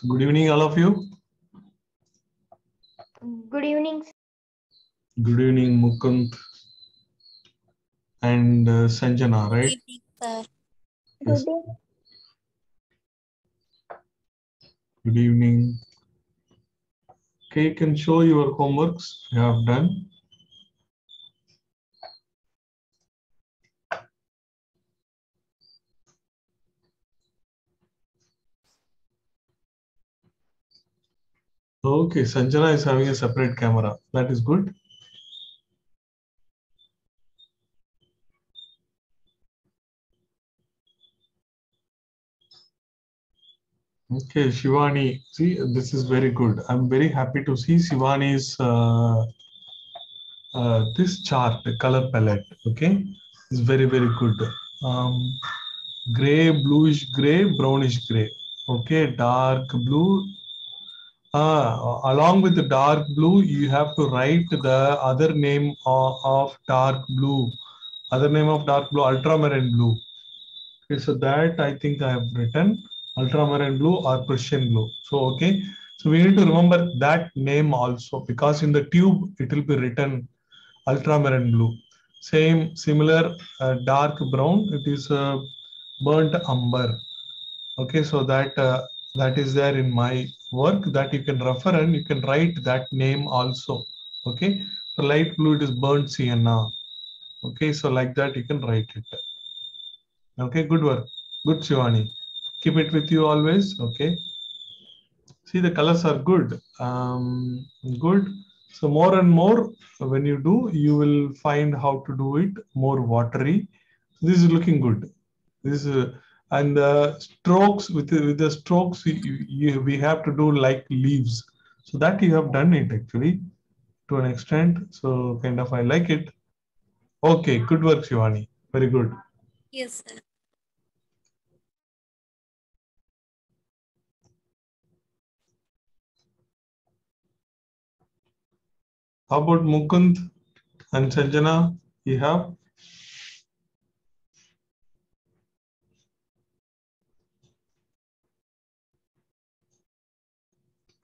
So good evening, all of you. Good evening. Good evening, Mukund and Sanjana, right? Good evening, sir. Yes. Good evening. Okay, you can show your homeworks you have done. Okay, Sanjana is having a separate camera. That is good. Okay, Shivani, see, this is very good. I'm very happy to see Shivani's this chart, the color palette. Okay, is very, very good. Gray, bluish gray, brownish gray. Okay, dark blue. Along with the dark blue, you have to write the other name of dark blue. Other name of dark blue, ultramarine blue. Okay, so that I think I have written ultramarine blue or Prussian blue. So, okay. So we need to remember that name also because in the tube it will be written ultramarine blue. Same, similar dark brown, it is burnt umber. Okay, so that is there in my work that you can refer and you can write that name also. Okay, for light blue it is burnt sienna. Okay, so like that you can write it. Okay, good work, good Shivani. Keep it with you always. Okay, see the colors are good. Good. So more and more when you do, you will find how to do it more watery. This is looking good. This is and the strokes with the strokes we have to do like leaves. So that you have done it actually to an extent. So kind of I like it. Okay, good work, Shivani. Very good. Yes, sir. How about Mukund and Sanjana? You have?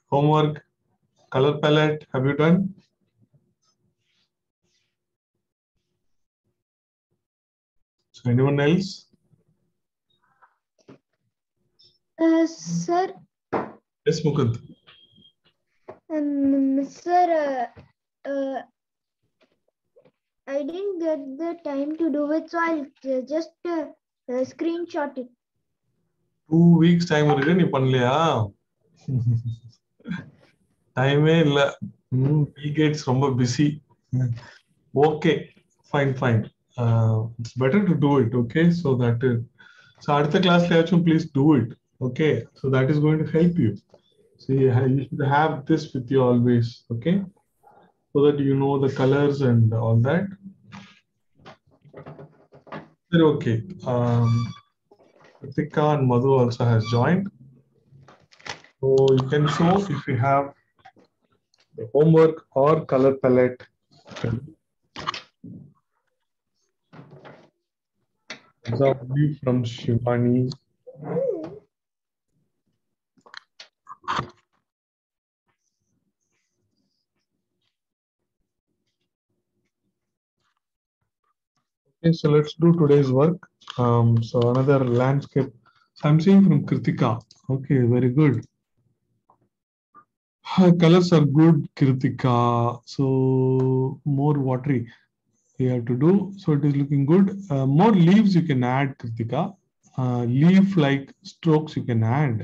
Homework, color palette, have you done? So anyone else? Sir, Yes, Mukund. sir, I didn't get the time to do it, so I'll just screenshot it. 2 weeks time இருக்கு நீ பண்ணலையா? டைமே இல்ல. Bill Gates ரொம்ப busy. Okay, fine, fine. It's better to do it, okay? So that so அடுத்த கிளாஸ்ல ஆச்சும் please do it, okay? So that is going to help you. So you should have this with you always, okay? So that you know the colors and all that. Okay. Kritika and Madhu also has joined. So you can show if you have the homework or color palette. Example from Shivani. Okay, so let's do today's work. So another landscape. So I'm seeing from Kritika. Okay, very good. Colors are good, Kritika. So more watery you have to do. So it is looking good. More leaves you can add, Kritika. Leaf like strokes you can add.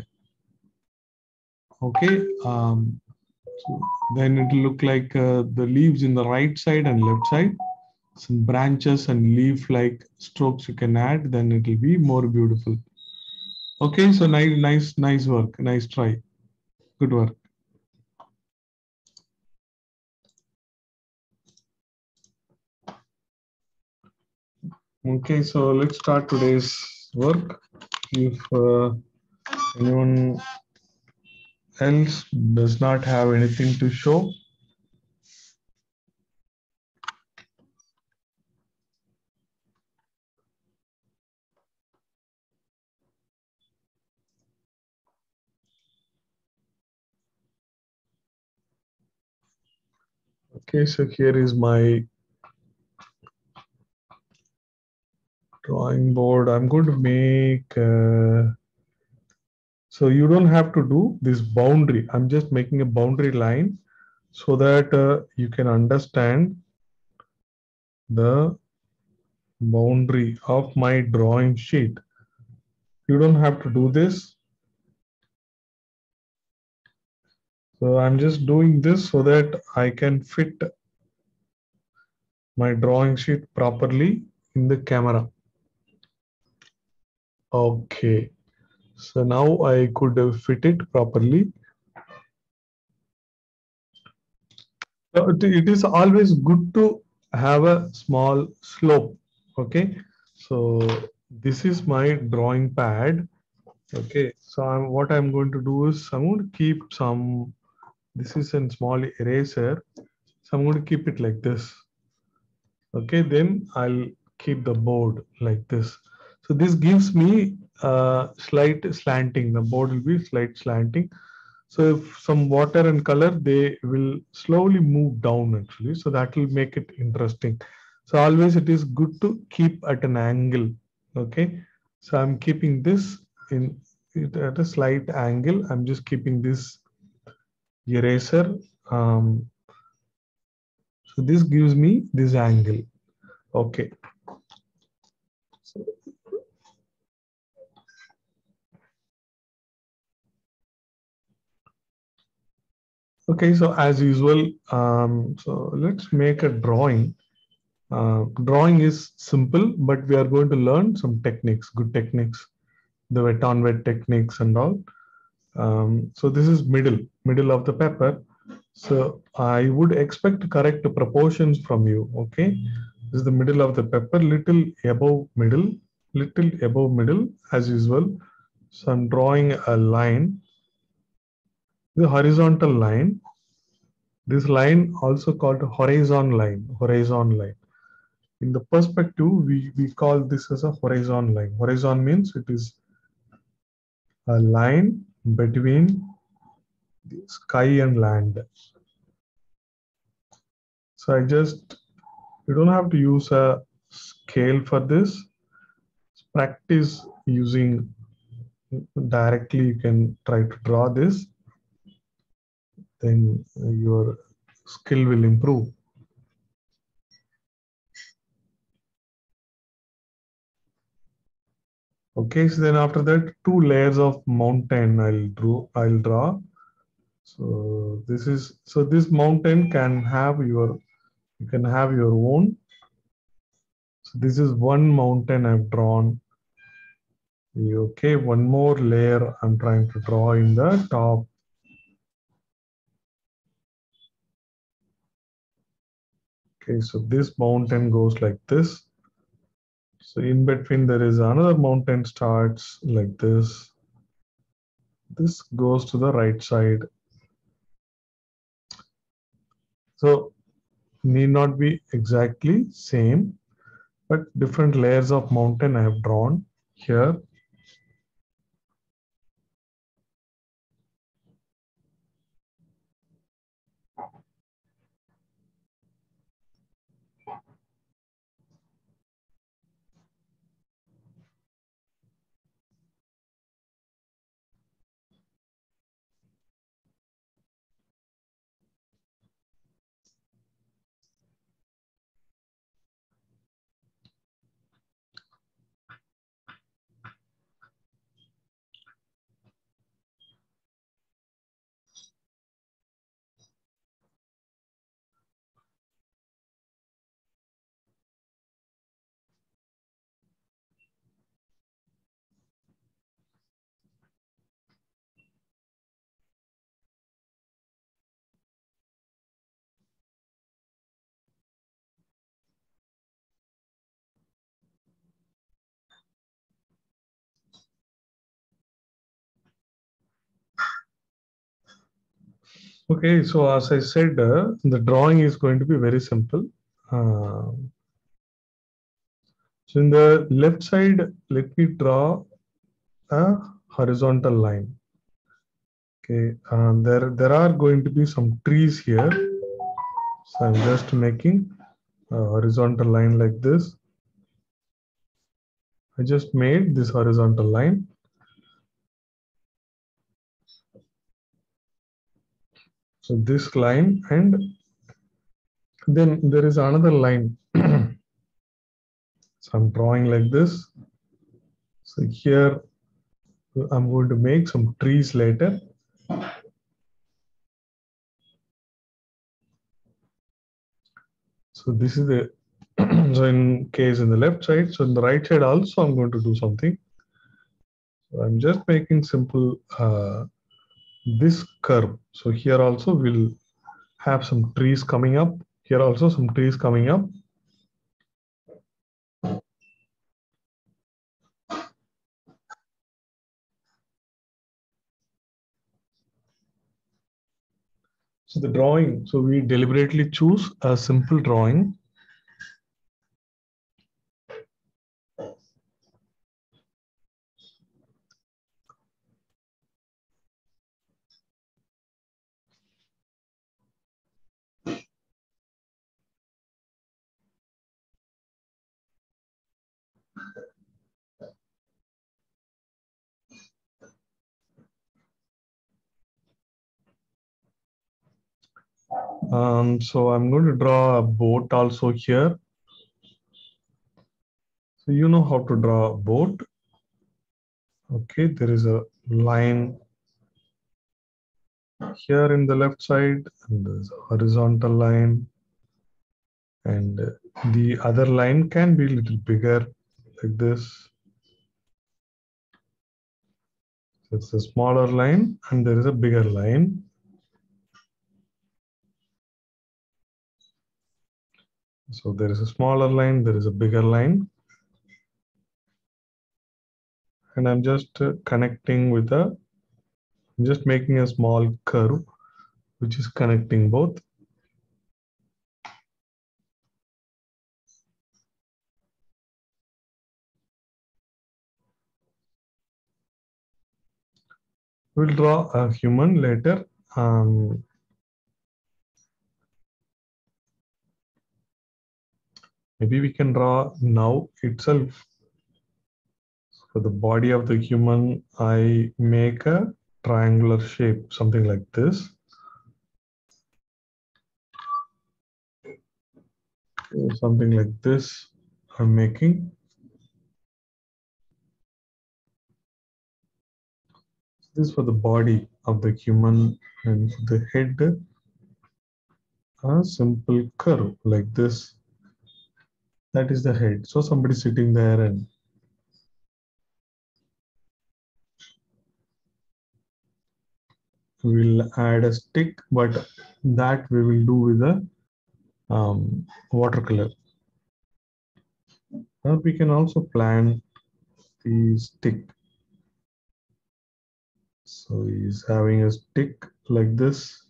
Okay. So then it will look like the leaves in the right side and left side. Some branches and leaf like strokes you can add, then it will be more beautiful. Okay, so nice work. Nice try. Good work. Okay, so let's start today's work. If anyone else does not have anything to show, Okay, so here is my drawing board. I'm going to make, so you don't have to do this boundary. I'm just making a boundary line so that you can understand the boundary of my drawing sheet. You don't have to do this. So I'm just doing this so that I can fit my drawing sheet properly in the camera. Okay, so now I could fit it properly. It is always good to have a small slope. Okay, so this is my drawing pad. Okay, so what I'm going to do is I'm going to keep some, this is a small eraser. So I'm going to keep it like this. Okay, then I'll keep the board like this. So this gives me slight slanting. The board will be slight slanting. So if some water and color, they will slowly move down actually. So that will make it interesting. So always it is good to keep at an angle. Okay. So I'm keeping this in at a slight angle. I'm just keeping this eraser. So this gives me this angle. Okay. So, okay, so as usual, so let's make a drawing. Drawing is simple, but we are going to learn some techniques, good techniques, the wet on wet techniques and all. So this is middle of the paper. So I would expect correct proportions from you. Okay, this is the middle of the paper, little above middle as usual. So I'm drawing a line, the horizontal line. This line also called horizon line. In the perspective, we call this as a horizon line. Horizon means it is a line between the sky and land. So you don't have to use a scale for this. Practice using directly, you can try to draw this, then your skill will improve. Okay, so then after that, 2 layers of mountain I'll draw. So this mountain can have you can have your own. So this is one mountain I've drawn. Okay, one more layer I'm trying to draw in the top. Okay, so this mountain goes like this. So in between there is another mountain starts like this. This goes to the right side. So need not be exactly same, but different layers of mountain I have drawn here. Okay, so as I said, the drawing is going to be very simple. So in the left side, let me draw a horizontal line. Okay, there are going to be some trees here. So I'm just making a horizontal line like this. I just made this horizontal line. So this line, and then there is another line. So I'm drawing like this. So here I'm going to make some trees later. So this is the so in case in the left side. So in the right side also I'm going to do something. So I'm just making simple this curve. So here also we'll have some trees coming up. Here also some trees coming up. So the drawing, so we deliberately choose a simple drawing. So I'm going to draw a boat also here. So you know how to draw a boat. Okay, there is a line here in the left side, and there's a horizontal line, and the other line can be a little bigger like this. So it's a smaller line and there is a bigger line. So there is a smaller line, there is a bigger line. And I'm just connecting with I'm just making a small curve which is connecting both. We'll draw a human later. Maybe we can draw now itself. For the body of the human, I make a triangular shape, something like this. Something like this I'm making. This is for the body of the human, and for the head, a simple curve like this. That is the head. So somebody sitting there, and we'll add a stick, but that we will do with a watercolor. Now we can also plan the stick. So he's having a stick like this.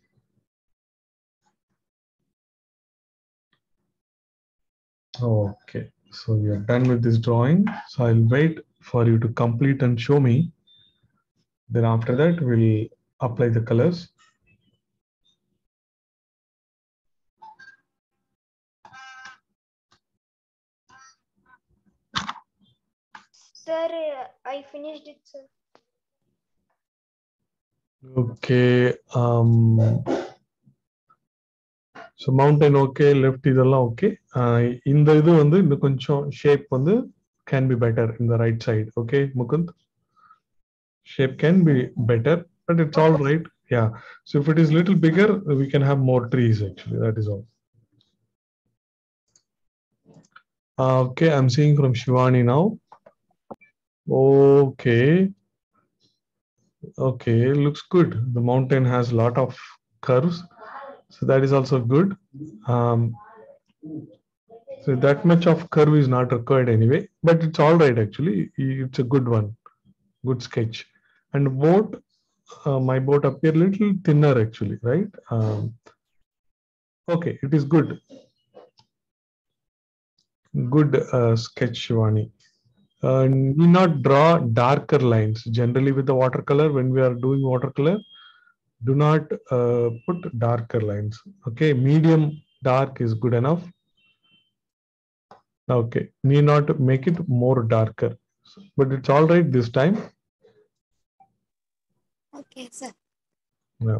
Okay, so we are done with this drawing. So I'll wait for you to complete and show me. Then after that, we'll apply the colors. Sir, I finished it, sir. Okay. So mountain okay, left இதெல்லாம் okay. இந்த இது வந்து இன்னும் கொஞ்சம் shape வந்து can be better in the right side. Okay, Mukund? Shape can be better, but it's all right. Yeah. So if it is little bigger, we can have more trees actually. That is all. Okay, I'm seeing from Shivani now. Okay. Okay, looks good. The mountain has a lot of curves. So that is also good. So that much of curve is not required anyway, but it's all right actually. It's a good one, good sketch. And boat, my boat appear little thinner actually, right? Okay, it is good. Good sketch, Shivani. Need not draw darker lines. Generally with the watercolor, when we are doing watercolor, do not put darker lines. Okay, medium dark is good enough. Okay, need not make it more darker, but it's all right this time. Okay, sir. Yeah.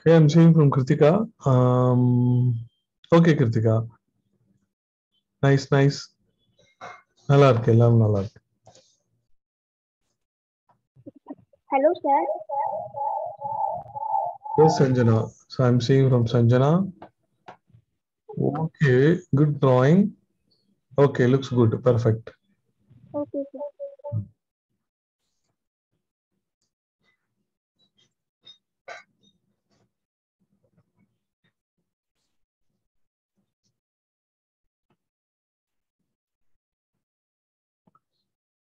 Okay, I'm seeing from Kritika. Okay, Kritika. Nice, nice. நல்லா இருக்கு, எல்லாம் நல்லா இருக்கு. Hello, sir. Yes, Sanjana. So I'm seeing from Sanjana. Okay, good drawing. Okay, looks good. Perfect. Okay, sir.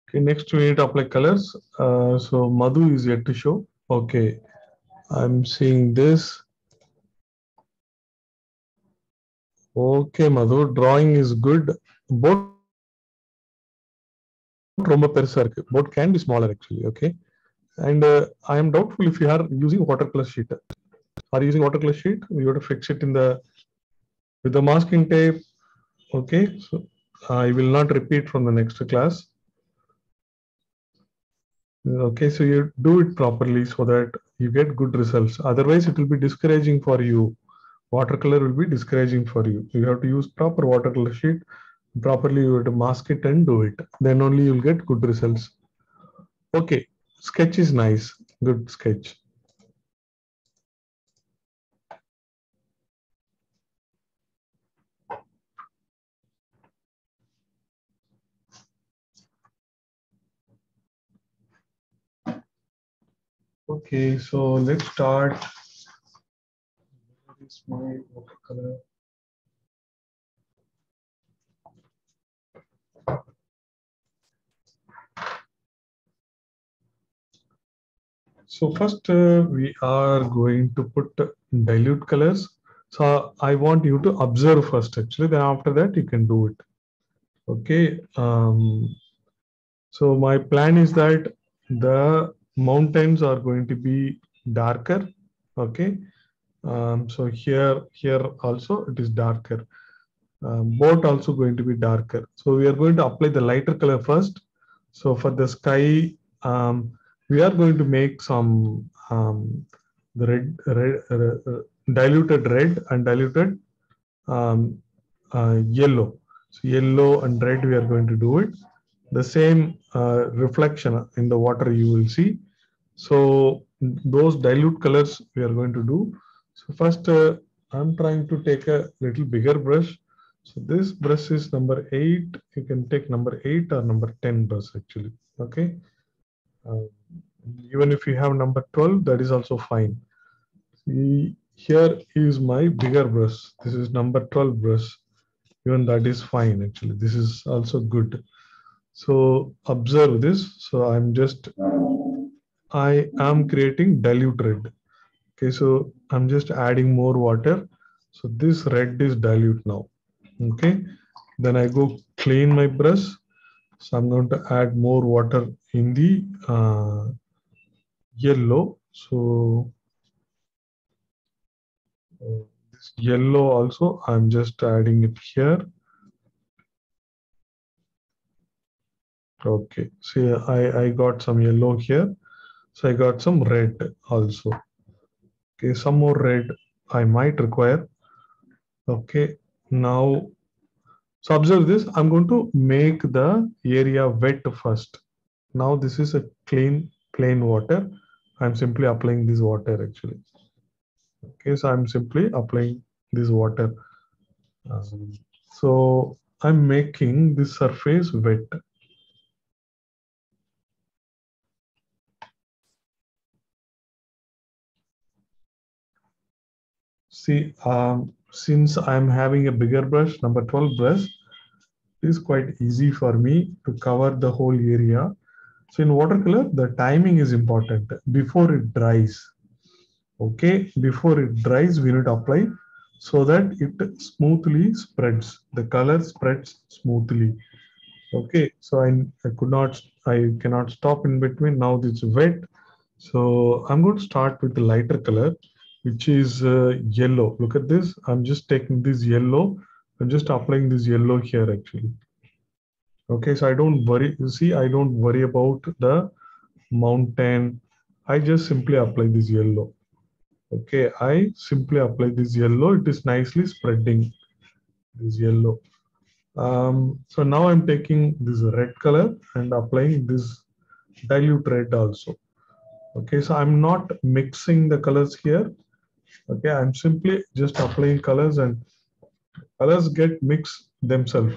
Okay, next we need to apply colors. So Madhu is yet to show. Okay, I'm seeing this. Okay, Madhu, drawing is good. Both ரொம்ப பெருசா இருக்கு. Both can be smaller actually. Okay, and I am doubtful if you are using watercolor sheet. Are you using watercolor sheet? You have to fix it in the with the masking tape. Okay, so I will not repeat from the next class. Okay, so you do it properly so that you get good results. Otherwise, it will be discouraging for you. Watercolor will be discouraging for you. You have to use proper watercolor sheet. Properly, you have to mask it and do it. Then only you'll get good results. Okay, sketch is nice. Good sketch. Okay, so let's start. Where is my watercolor? So first we are going to put dilute colors. So I want you to observe first actually, then after that you can do it. Okay. So my plan is that the mountains are going to be darker. Okay. So here also it is darker. Both also going to be darker. So we are going to apply the lighter color first. So for the sky, we are going to make some the diluted red and diluted yellow. So yellow and red, we are going to do it. The same reflection in the water you will see. So those dilute colors we are going to do. So first, I'm trying to take a little bigger brush. So this brush is number 8. You can take number 8 or number 10 brush actually. Okay. Even if you have number 12, that is also fine. See, here is my bigger brush. This is number 12 brush. Even that is fine actually. This is also good. So observe this. So I am creating dilute red. Okay, so I'm just adding more water. So this red is dilute now. Okay, then I go clean my brush. So I'm going to add more water in the yellow. So this yellow also, I'm just adding it here. Okay, see, I got some yellow here. So I got some red also. Okay, some more red I might require. Okay, now, so observe this. I'm going to make the area wet first. Now this is a clean, plain water. I'm simply applying this water actually. Okay, so I'm simply applying this water. So I'm making this surface wet. See, since I'm having a bigger brush, number 12 brush, it is quite easy for me to cover the whole area. So in watercolor, the timing is important before it dries. Okay, before it dries, we need to apply so that it smoothly spreads. The color spreads smoothly. Okay, so I cannot stop in between. Now it's wet. So I'm going to start with the lighter color, which is yellow. Look at this. I'm just taking this yellow. I'm just applying this yellow here actually. Okay, so I don't worry. You see, I don't worry about the mountain. I just simply apply this yellow. Okay, I simply apply this yellow. It is nicely spreading this yellow. So now I'm taking this red color and applying this dilute red also. Okay, so I'm not mixing the colors here. Okay, I'm simply just applying colors and colors get mixed themselves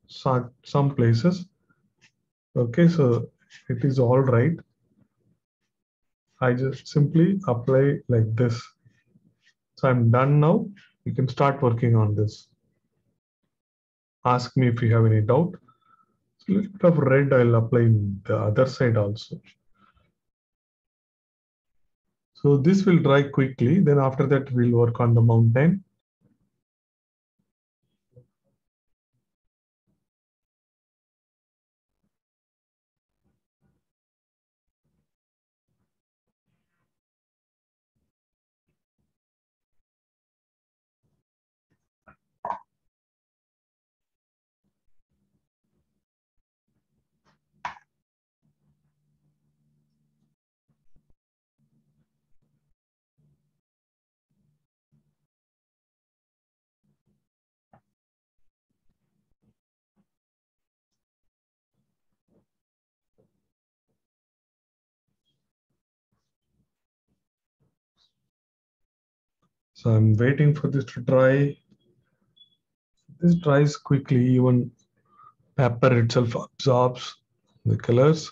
some places. Okay, so it is all right. I just simply apply like this. So I'm done now. You can start working on this. Ask me if you have any doubt. So a little bit of red I'll apply in the other side also. So this will dry quickly. Then after that, we'll work on the mountain. So I'm waiting for this to dry. This dries quickly. Even paper itself absorbs the colors.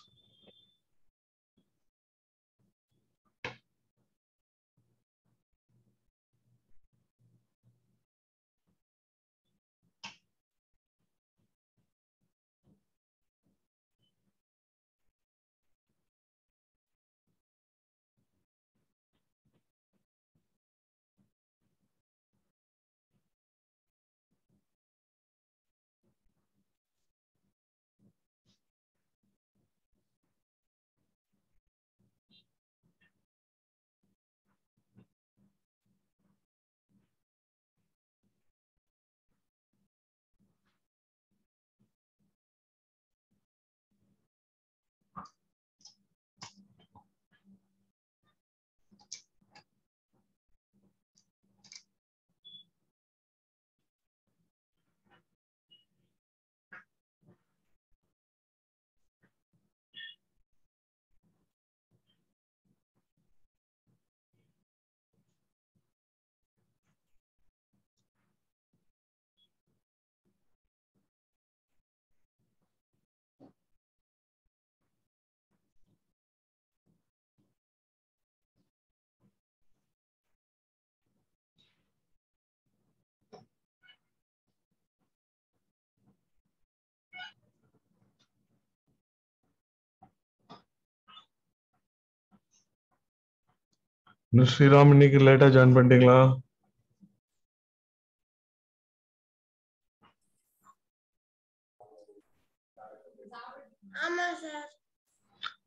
Sriram இன்னைக்கு லேட்டா join பண்ணிட்டீங்களா?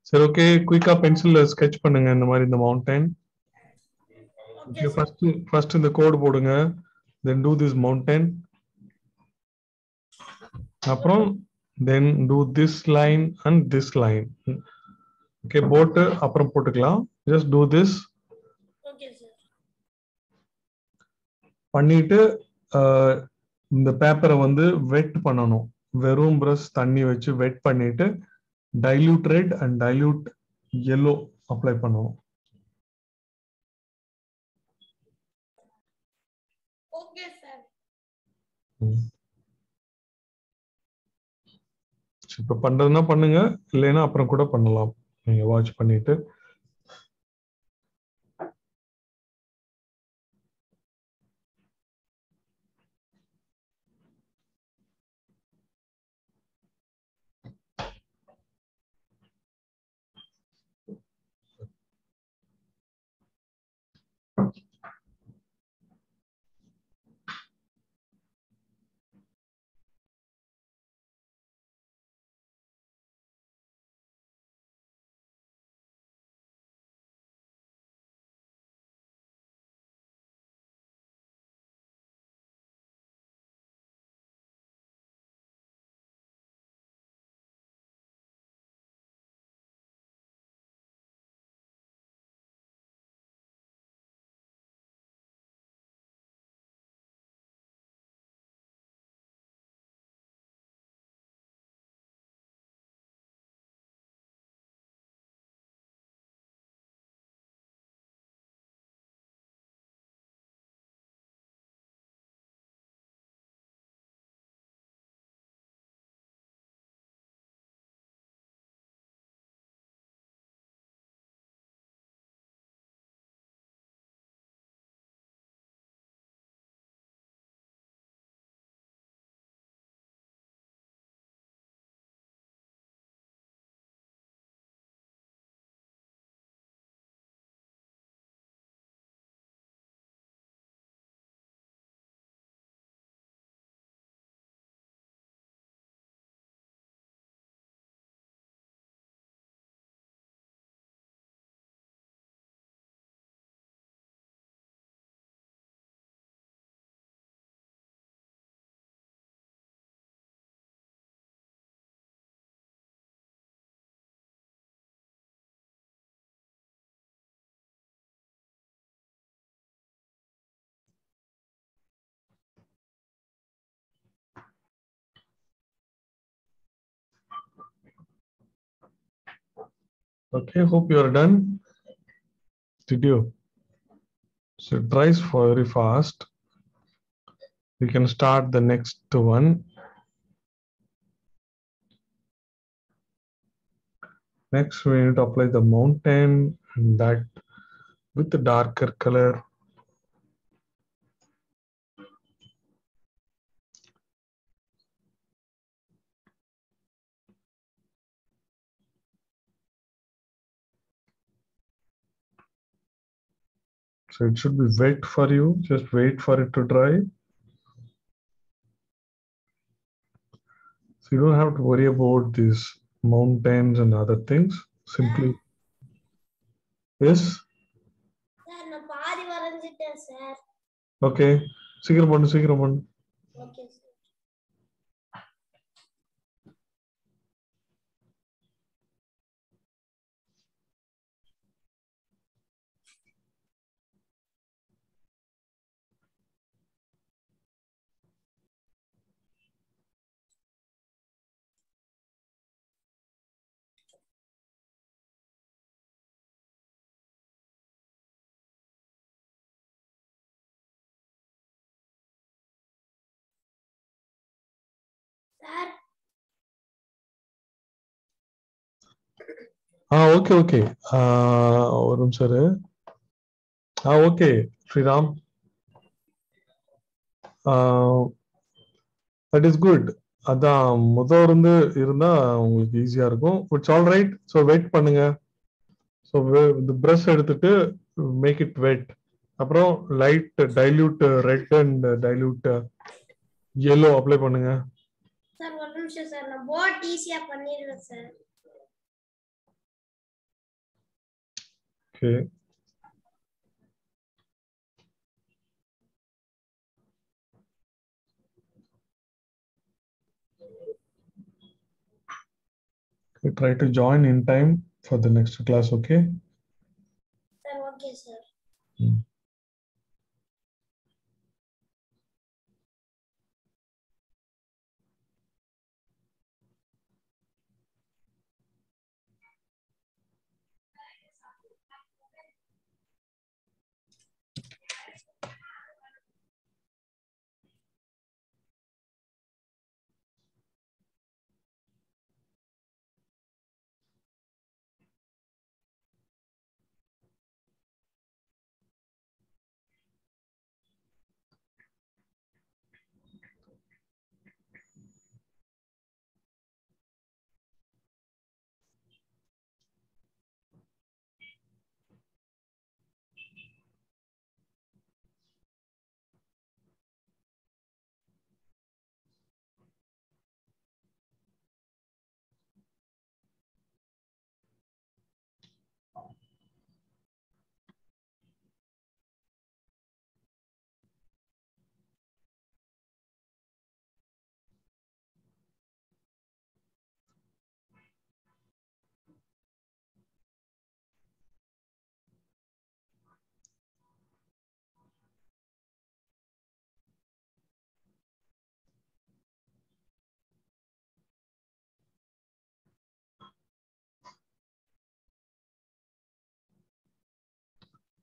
சரி, okay, குயிக்கா பென்சில்ல sketch பண்ணுங்க இந்த மாதிரி இந்த மவுண்டன். ஃபர்ஸ்ட் இந்த கோடு போடுங்க. then do this mountain. அப்புறம் then do this line and this line. Okay, போட்டு அப்புறம் போட்டுக்கலாம். just do this. பண்ணிட்டு இந்த பேப்பரை வந்து வெட் பண்ணணும். வெறும் பிரஷ் தண்ணி வச்சு வெட் பண்ணிட்டு dilute red and dilute yellow apply பண்ணணும். Okay sir. இப்ப பண்றதுன்னா பண்ணுங்க, இல்லைன்னா அப்புறம் கூட பண்ணலாம். நீங்க வாட்ச் பண்ணிட்டு Okay, hope you are done. Did you? So it dries very fast. We can start the next one. Next, we need to apply the mountain and that with the darker color. So it should be wet for you. Just wait for it to dry. So you don't have to worry about these mountains and other things. Simply, yes. Sir, நான் பாதி வரைஞ்சிட்டேன் sir. Okay. சீக்கிரம் பண்ணு, சீக்கிரம் பண்ணு. Okay, sir. Sir, Okay, okay. ஒரு நிமிஷம் இரு. Okay, Sriram. That is good. அதான் முதல் இருந்து இருந்தா உங்களுக்கு ஈஸியா இருக்கும். It's all right. So wait பண்ணுங்க. ஸோ இந்த ப்ரஷ் எடுத்துட்டு மேக் இட் வெட். அப்புறம் light dilute red and dilute yellow apply பண்ணுங்க. சார் ஒரு நிமிஷம் சார், நான் போட் ஈஸியா பண்ணிடுறேன் sir. Okay. Try to join in time for the next class, okay? Sir okay sir.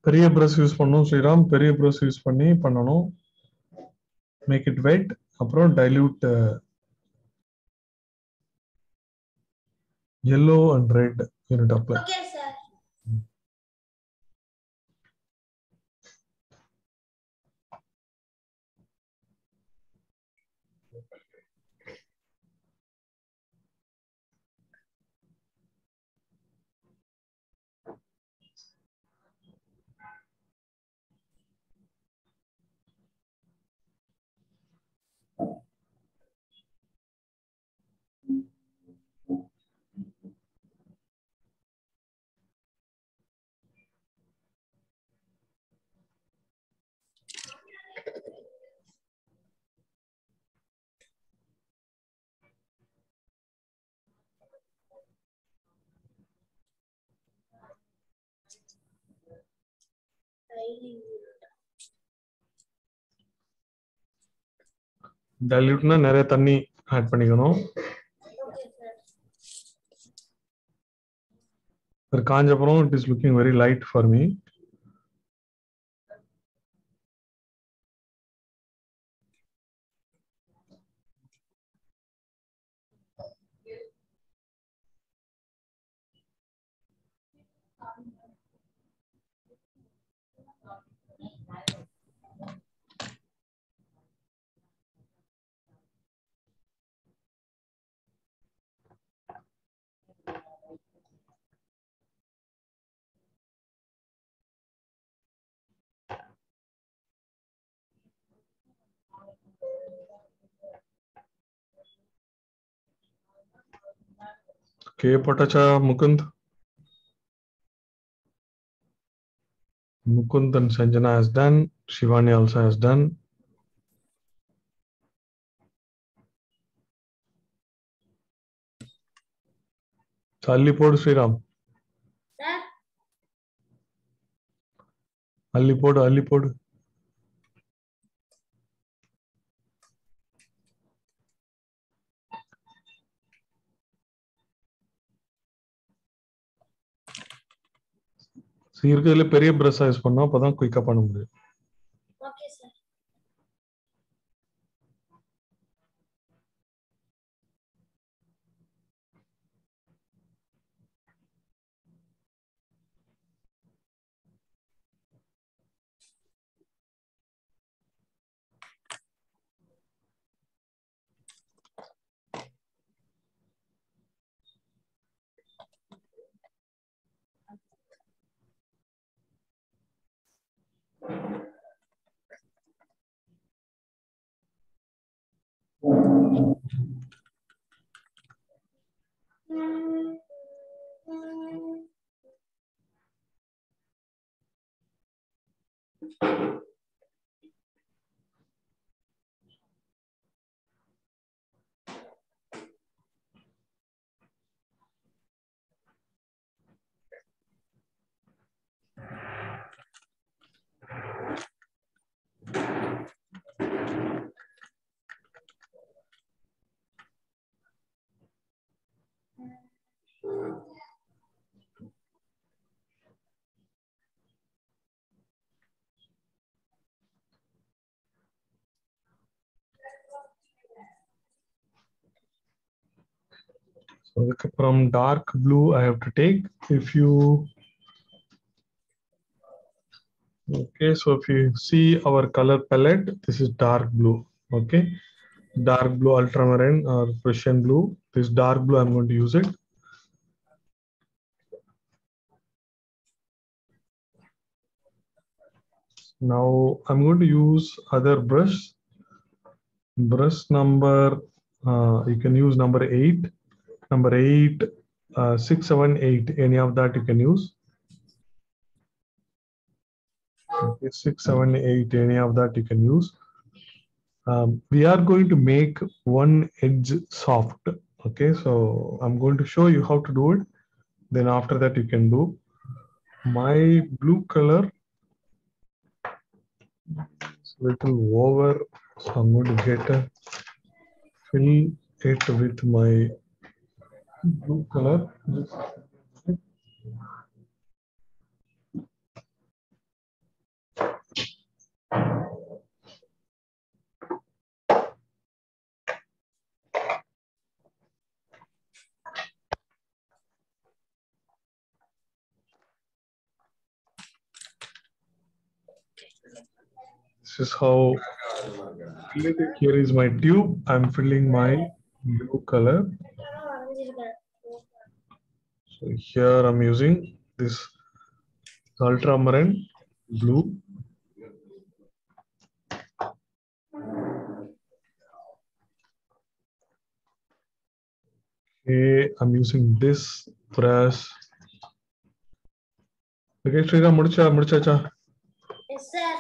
பெரிய ப்ரஷ் யூஸ் பண்ணணும் ஸ்ரீராம். பெரிய ப்ரஷ் யூஸ் பண்ணி பண்ணணும். Make it wet. அப்புறம் dilute yellow and red unit apply. Okay sir. டைல்யூட்னா நிறைய தண்ணி ஆட் பண்ணிக்கணும். Okay sir. Kanjapuram, it is looking very light for me. K. Patacha Mukund. Mukund and Sanjana has done. Shivani also has done. Allipod Sriram. Sir, Allipod. இருக்கிறதுல பெரிய brush use பண்ணா அப்பதான் குயிக்கா பண்ண முடியும். okay, sir. So from dark blue I have to take. If you okay, so if you see our color palette, this is dark blue. Okay, dark blue, ultramarine or Prussian blue. This dark blue I'm going to use it. Now I'm going to use other brush. Brush number you can use number 8, 6, 7, 8. Any of that you can use. Okay, 6, 7, 8. Any of that you can use. We are going to make one edge soft. Okay, so I'm going to show you how to do it. Then after that you can do. My blue color is a little over, so I'm going to fill it with my blue color. This is how. Here is my tube. I'm filling my blue color. So here I'm using this ultramarine blue. Okay, I'm using this brush. Okay, Sriram, mudicha. Yes, sir.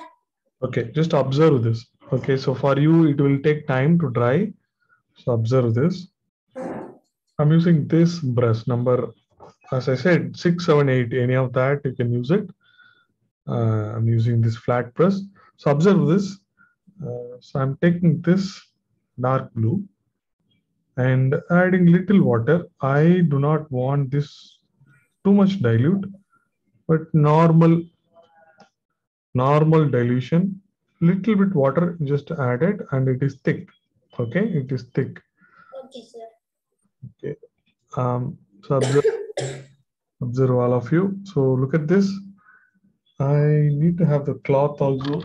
Okay, just observe this. Okay, so for you, it will take time to dry. So observe this. I'm using this brush number, as I said, 6, 7, 8. Any of that, you can use it. I'm using this flat brush. So observe this. So I'm taking this dark blue and adding little water. I do not want this too much dilute, but normal dilution, little bit water just added, and it is thick. Okay, it is thick. Okay, sir. Okay. So observe all of you. So look at this. I need to have the cloth also.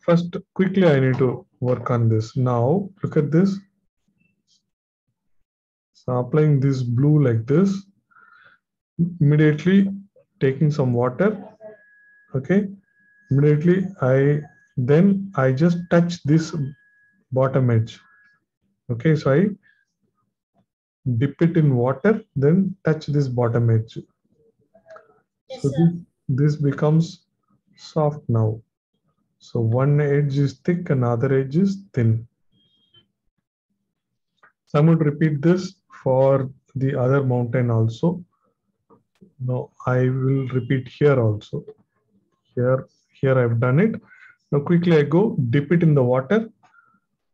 First, quickly, I need to work on this. Now, look at this. So applying this blue like this, immediately taking some water. Okay. Immediately, I just touch this bottom edge. Okay, so I dip it in water, then touch this bottom edge. Yes, So sir. this becomes soft now. So one edge is thick, another edge is thin. So I'm going to repeat this for the other mountain also. No, I will repeat here also. Here I've done it. Now quickly I go dip it in the water.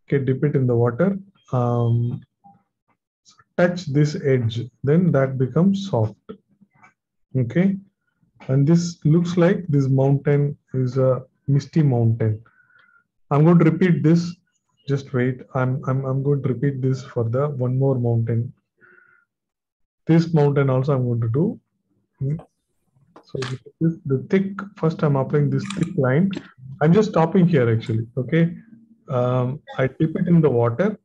Okay, dip it in the water. Touch this edge, then that becomes soft. Okay, and this looks like this mountain is a misty mountain. I'm going to repeat this. Just wait. I'm going to repeat this for the one more mountain. This mountain also I'm going to do. So this, the thick. First, I'm applying this thick line. I'm just stopping here actually. Okay. I dip it in the water.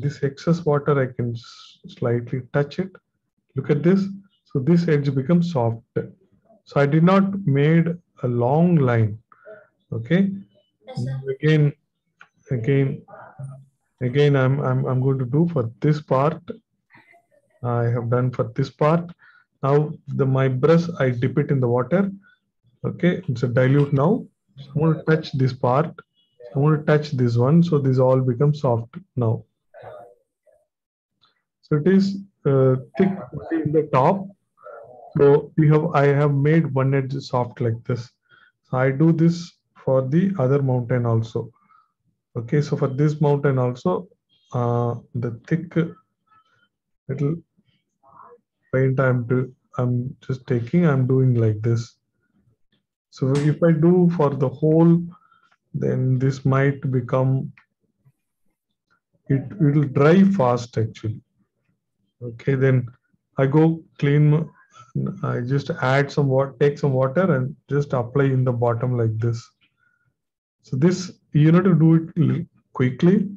This excess water, I can slightly touch it. Look at this. So this edge becomes soft. So I did not made a long line. Okay. Yes, sir. Again, I'm going to do for this part. I have done for this part. Now my brush, I dip it in the water. Okay, it's a dilute now. So I'm going to touch this part. I'm going to touch this one. So this all becomes soft now. So it is thick in the top. So I have made one edge soft like this. So I do this for the other mountain also. Okay, so for this mountain also, the thick little paint I'm just taking, I'm doing like this. So if I do for the whole, then this might become, it will dry fast actually. Okay, then I go clean, I just add some water, take some water and just apply in the bottom like this. So this, you need to do it quickly.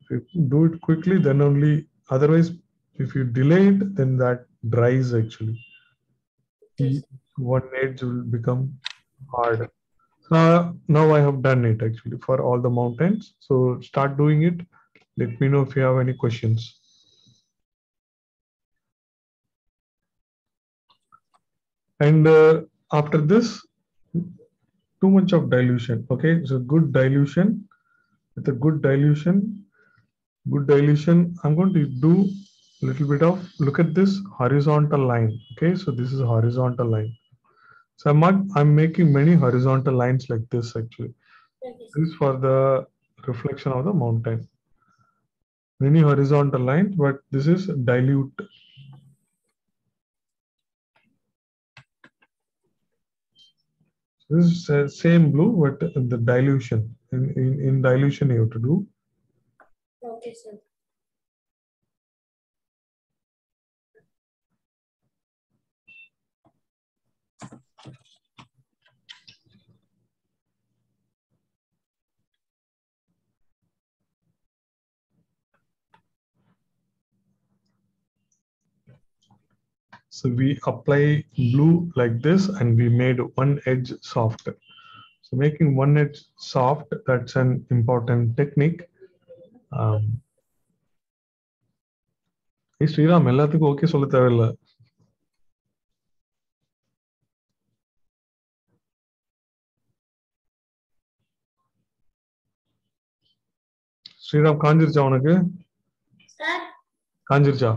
If you do it quickly, then only, otherwise, if you delay it, then that dries actually. One edge will become hard. Now I have done it actually for all the mountains. So start doing it. Let me know if you have any questions. And after this, too much of dilution. Okay, so good dilution. With a good dilution, I'm going to do a little bit of, look at this horizontal line. Okay, so this is a horizontal line. So I'm making many horizontal lines like this actually. This is for the reflection of the mountain. Many horizontal lines, but this is dilute. This is same blue, but the dilution. In dilution you have to do. Okay, sir. So we apply blue like this and we made one edge softer. So making one edge soft, that's an important technique. Sriram எல்லாத்துக்கும் okay சொல்ல தேவையில்லை. ஸ்ரீராம் காஞ்சிருச்சா உனக்கு? Sir காஞ்சிருச்சா?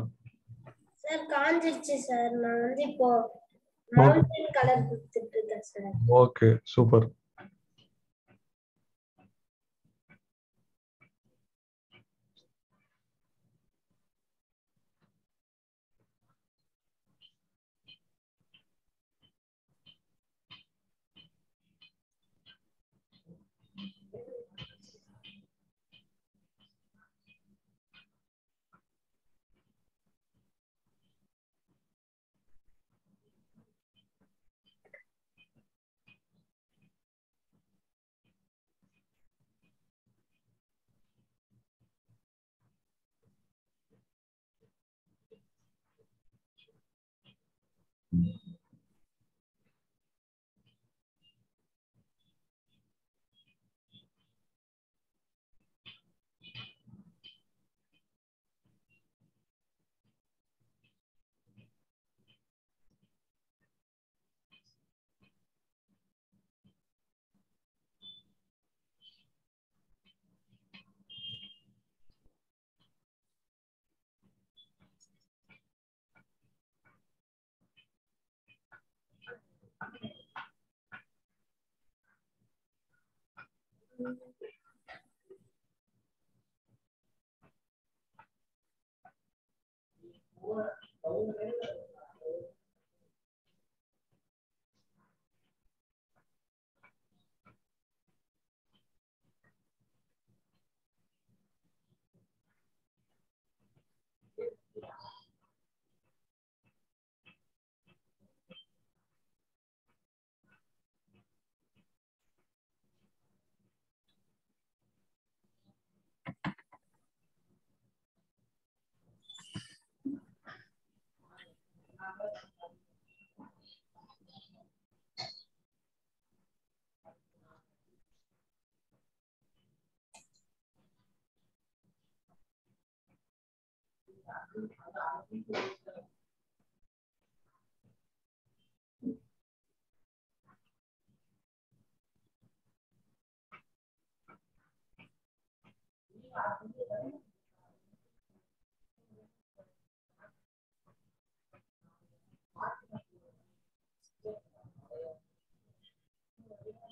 Sir காஞ்சிருச்சு sir. நான் வந்து இப்போ mountain colour கொடுத்துட்டு இருக்கேன் சார். Okay, super.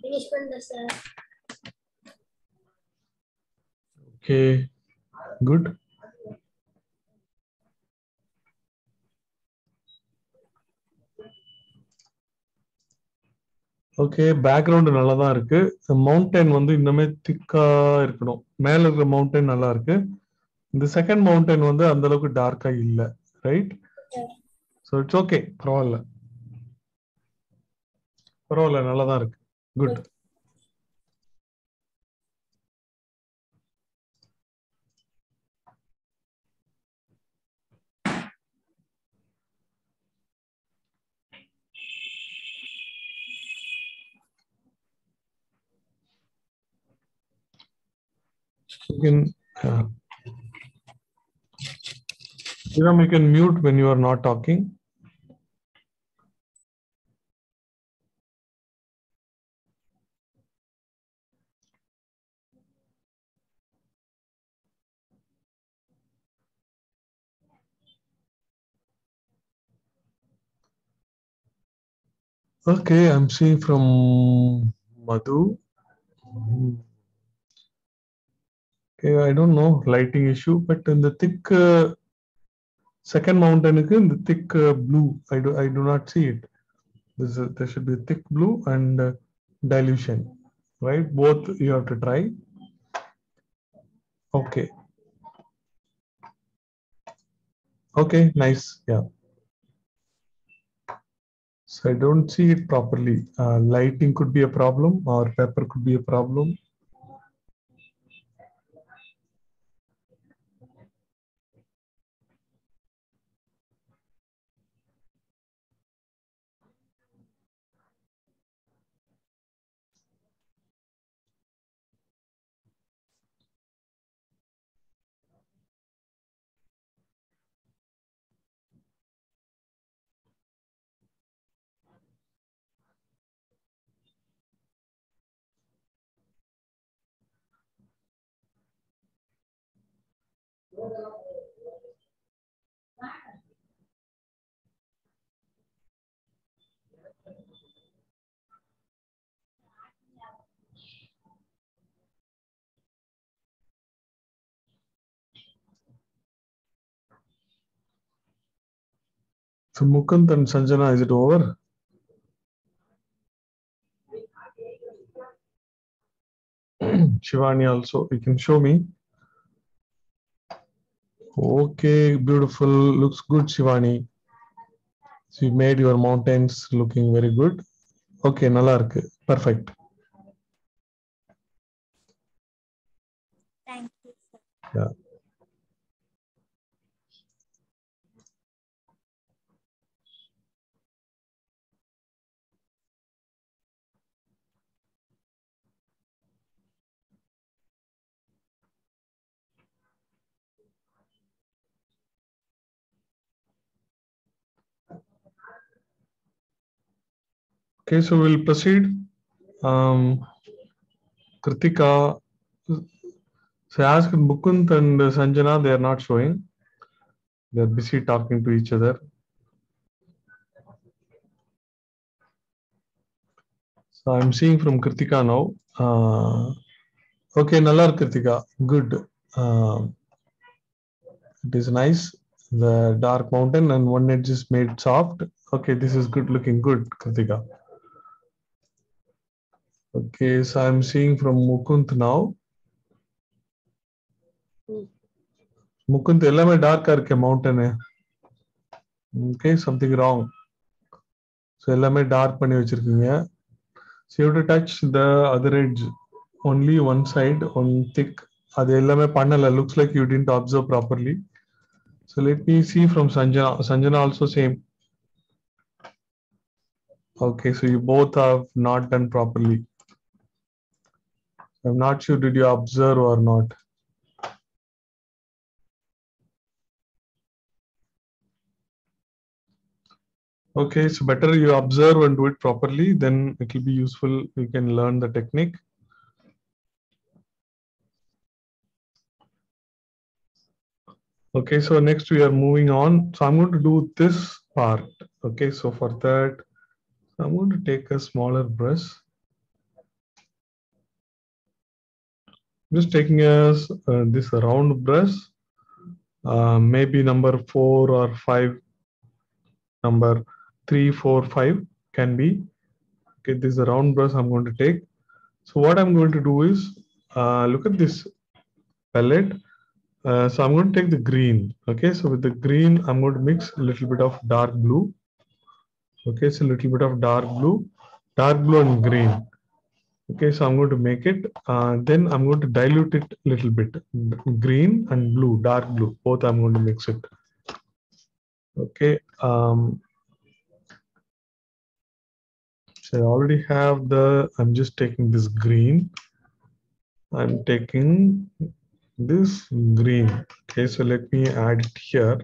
Finish பண்ணல sir. Okay, good. Okay, background நல்லா தான் இருக்கு. மவுண்டன் வந்து இன்னுமே திக்கா இருக்கணும். மேல இருக்கிற மவுண்டன் நல்லா இருக்கு. இந்த செகண்ட் மவுண்டன் வந்து அந்த அளவுக்கு டார்க்கா இல்ல, ரைட்? ஸோ இட்ஸ் ஓகே, பரவாயில்ல பரவாயில்ல, நல்லா தான் இருக்கு. Good. You can mute when you are not talking. Okay, I'm seeing from Madhu. Okay, I don't know, lighting issue, but in the thick second mountain, in the thick blue, I do not see it. There should be thick blue and dilution, right? Both you have to try. Okay. Okay, nice. Yeah. So I don't see it properly. Lighting could be a problem, or paper could be a problem. So Mukund and Sanjana, is it over? Shivani also, you can show me. Okay, beautiful. Looks good, Shivani. So you made your mountains looking very good. Okay, nalla irukku. Perfect. Thank you, sir. Yeah. Okay, so we'll proceed. Kritika, so I asked Mukund and Sanjana, they are not showing. They are busy talking to each other. So I'm seeing from Kritika now. Okay, Nalar Kritika, good. It is nice. The dark mountain and one edge is made soft. Okay, this is good, looking good, Kritika. Okay, so I'm seeing from Mukund now. Mukund, ellame dark karke mountain hai. Okay, something wrong. So ellame dark panni vechirukkinga. So you have to touch the other edge, only one side, on thick. Adu ellame pannala, looks like you didn't observe properly. So let me see from Sanjana. Sanjana also same. Okay, so you both have not done properly. I'm not sure did you observe or not. Okay, so better you observe and do it properly, then it will be useful. You can learn the technique. Okay, so next we are moving on. So I'm going to do this part. Okay, so for that, I'm going to take a smaller brush. Just taking this round brush, maybe number 4 or 5, number 3, 4, 5 can be. Okay, this is a round brush I'm going to take. So what I'm going to do is, look at this palette. So I'm going to take the green. Okay, so with the green, I'm going to mix a little bit of dark blue. Okay, so a little bit of dark blue and green. Okay, so I'm going to make it. Then I'm going to dilute it a little bit. Green and blue, dark blue, both I'm going to mix it. Okay. So I already have I'm just taking this green. I'm taking this green. Okay, so let me add it here.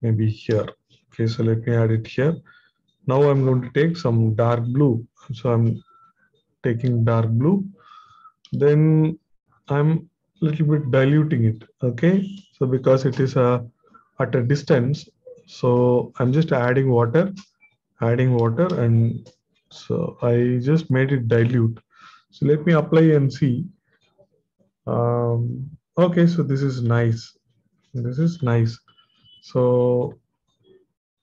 Maybe here. Okay, so let me add it here. Now I'm going to take some dark blue. So I'm taking dark blue. Then I'm a little bit diluting it. Okay, so because it is at a distance, so I'm just adding water, and so I just made it dilute. So let me apply and see. Okay, so this is nice. This is nice. So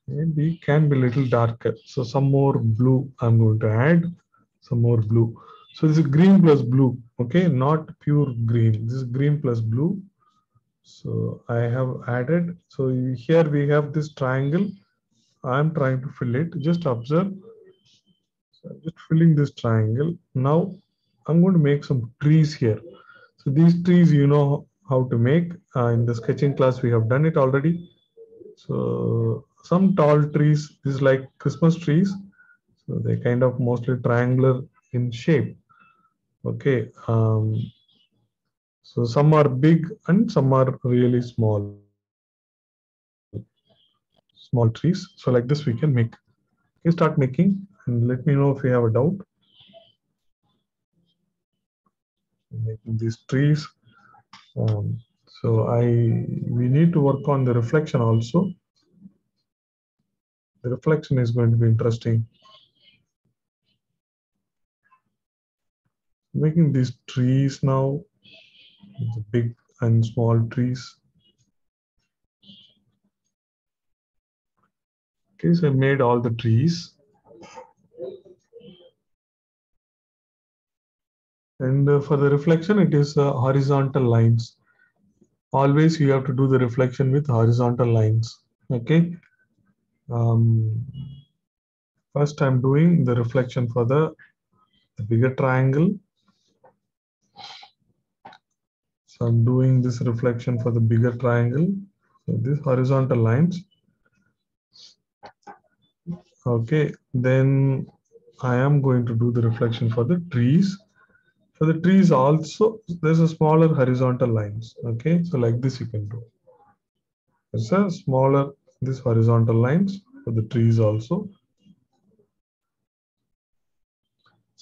maybe can be a little darker. So some more blue I'm going to add, some more blue. So this is green plus blue, okay, not pure green. This is green plus blue. So I have added. So here we have this triangle. I'm trying to fill it. Just observe. So I'm just filling this triangle. Now I'm going to make some trees here. So these trees, you know how to make. In the sketching class, we have done it already. So some tall trees, this is like Christmas trees. So they kind of mostly triangular in shape. Okay. So some are big and some are really small trees. So like this we can make. Okay, start making and let me know if you have a doubt. Making these trees. So we need to work on the reflection also. The reflection is going to be interesting. Making these trees now, the big and small trees. Okay, so I made all the trees. And for the reflection, it is horizontal lines. Always you have to do the reflection with horizontal lines. Okay. First, I'm doing the reflection for the bigger triangle. So I'm doing this reflection for the bigger triangle. So these horizontal lines. Okay, then I am going to do the reflection for the trees. For the trees also, there's a smaller horizontal lines. Okay, so like this you can do. There's a smaller, this horizontal lines for the trees also.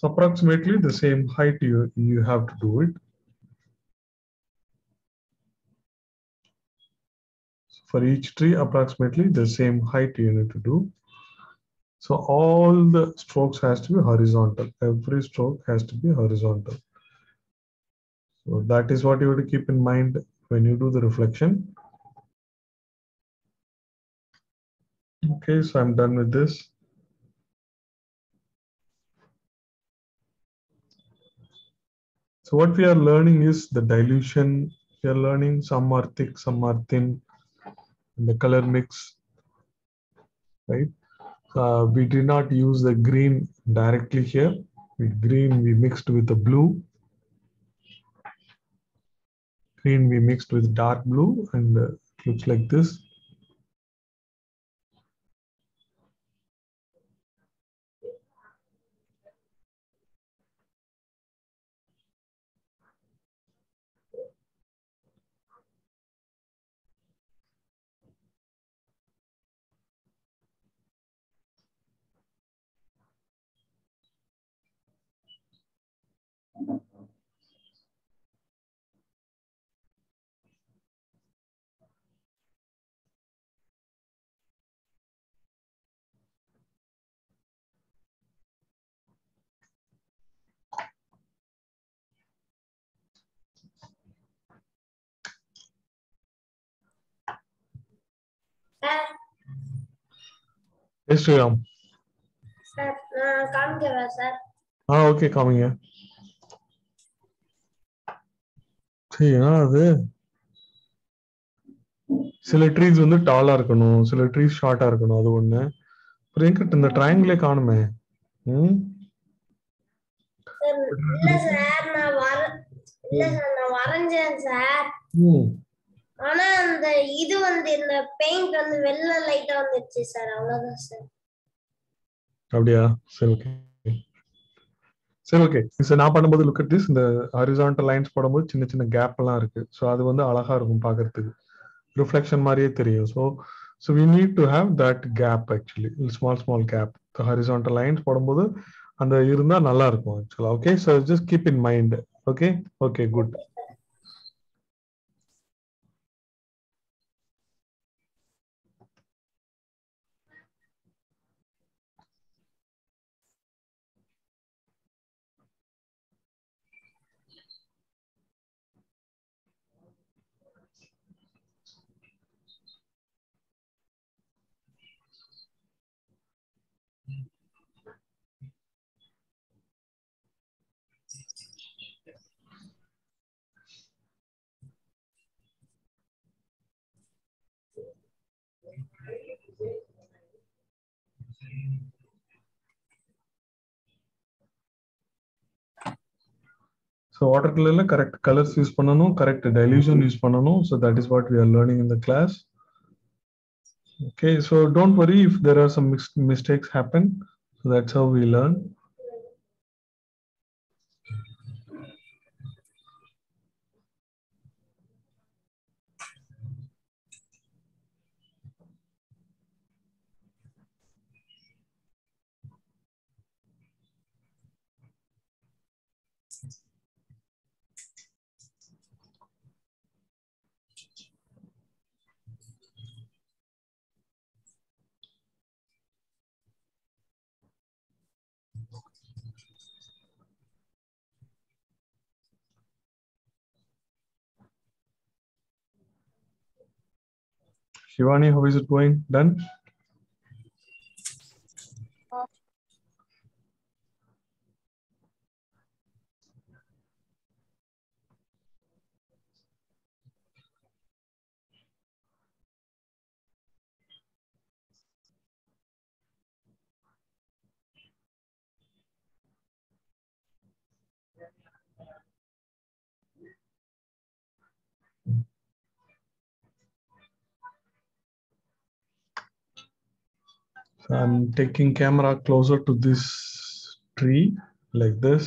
So approximately the same height you have to do it. So for each tree, approximately the same height you need to do. So all the strokes has to be horizontal. Every stroke has to be horizontal. So that is what you have to keep in mind when you do the reflection. Okay, so I'm done with this. So what we are learning is the dilution. We are learning some are thick, some are thin, and the color mix, right? We did not use the green directly here. With green, we mixed with the blue. Green, we mixed with dark blue, and it looks like this. Sir Yes, Sriram. Sir நான் காமிக்கவா sir? Okay, coming here. சரி, அது சில trees வந்து டாலா இருக்கணும், சில trees ஷார்ட்டா இருக்கணும். அது ஒண்ணு. அப்புறம் இந்த ட்ரையாங்கிளே காணுமே. சார் இல்ல சார் நான் வரைஞ்சேன் சார். ஆனா அந்த இது வந்து இந்த பெயிண்ட் வந்து வெள்ளை லைட்டா வந்துருச்சு சார். அவ்வளவுதான் சார். அப்படியா? சரி, ஓகே. சரி, ஓகே. சரி, நான் பண்ணும்போது லுக் அட் திஸ். இந்த ஹாரிசான்டல் லைன்ஸ் போடும்போது சின்ன சின்ன கேப் எல்லாம் இருக்கு. ஸோ அது வந்து அழகா இருக்கும் பார்க்கறதுக்கு. ரிஃப்ளெக்ஷன் மாதிரியே தெரியும். So we need to have that gap actually, small gap. The horizontal lines போடும்போது அந்த இருந்தா நல்லா இருக்கும் ஆக்சுவலா. Okay, so just keep in mind. Okay, okay, good. So watercolor correct colors use பண்ணனும், correct dilution use பண்ணனும். So that is what we are learning in the class. Okay, so don't worry if there are some mistakes happen. So that's how we learn. Shivani, how is it going? Done? So I'm taking camera closer to this tree like this.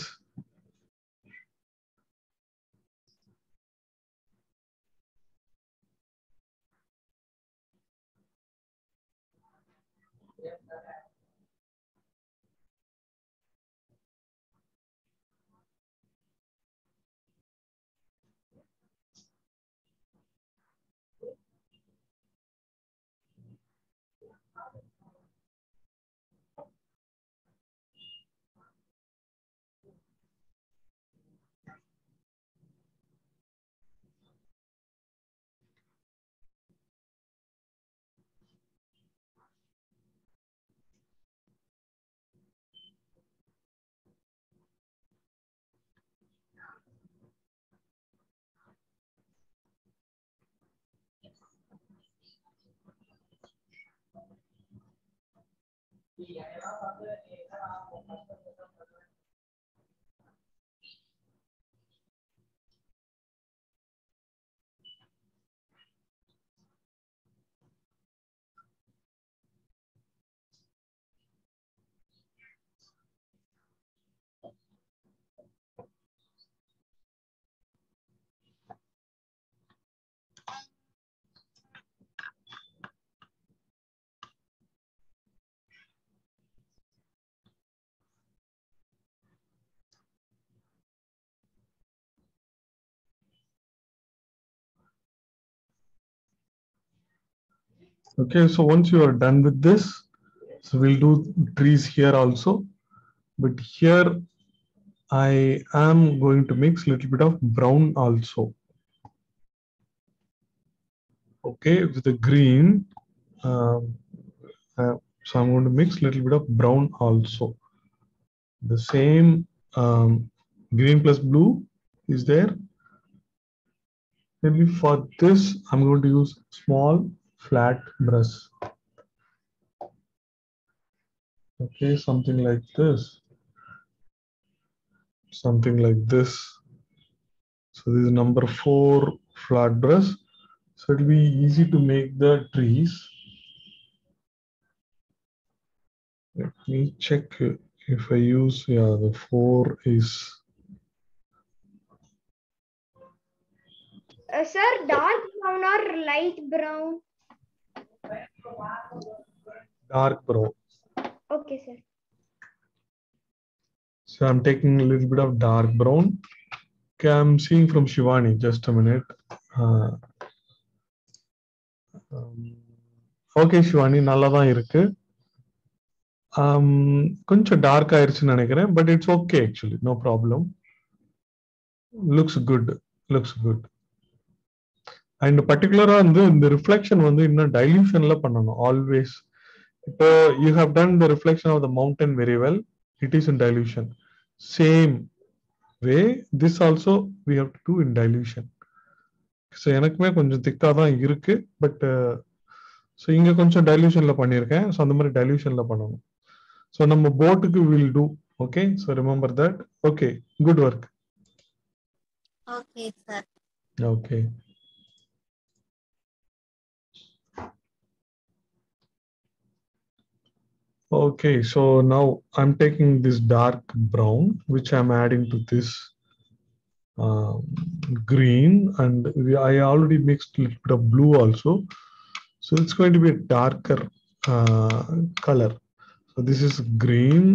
Okay, so once you are done with this, so we'll do trees here also. But here I am going to mix a little bit of brown also. Okay, with the green. So I'm going to mix a little bit of brown also. The same green plus blue is there. Maybe for this, I'm going to use small flat brush. Okay, something like this. Something like this. So this is number 4 flat brush. So it'll be easy to make the trees. Let me check if I use, yeah, the 4 is. Sir, dark brown or light brown? Dark brown. Okay, sir. So I'm taking a little bit of dark brown. Okay, I'm seeing from Shivani, just a minute. Okay, Shivani, நல்லா தான் இருக்கு. கொஞ்சம் dark ஆயிருச்சுன்னு நினைக்கிறேன், but it's okay actually, no problem. Looks good, looks good. And particularly the reflection இன்னும் dilutionல பண்ணணும் always. So you have done the reflection of the mountain very well. It is in dilution. Same way, this also we have to do in dilution. So எனக்குமே கொஞ்சம் திக்கா தான் இருக்கு, but so இங்க கொஞ்சம் dilutionல பண்ணிருக்கேன். So அந்த மாதிரி dilutionல பண்ணணும். So நம்ம போட்டுக்கு will do. Okay, so remember that. Okay, good work. Okay, sir. Okay. Okay, so now I'm taking this dark brown, which I'm adding to this green, and I already mixed a little bit of blue also. So it's going to be a darker color. So this is green.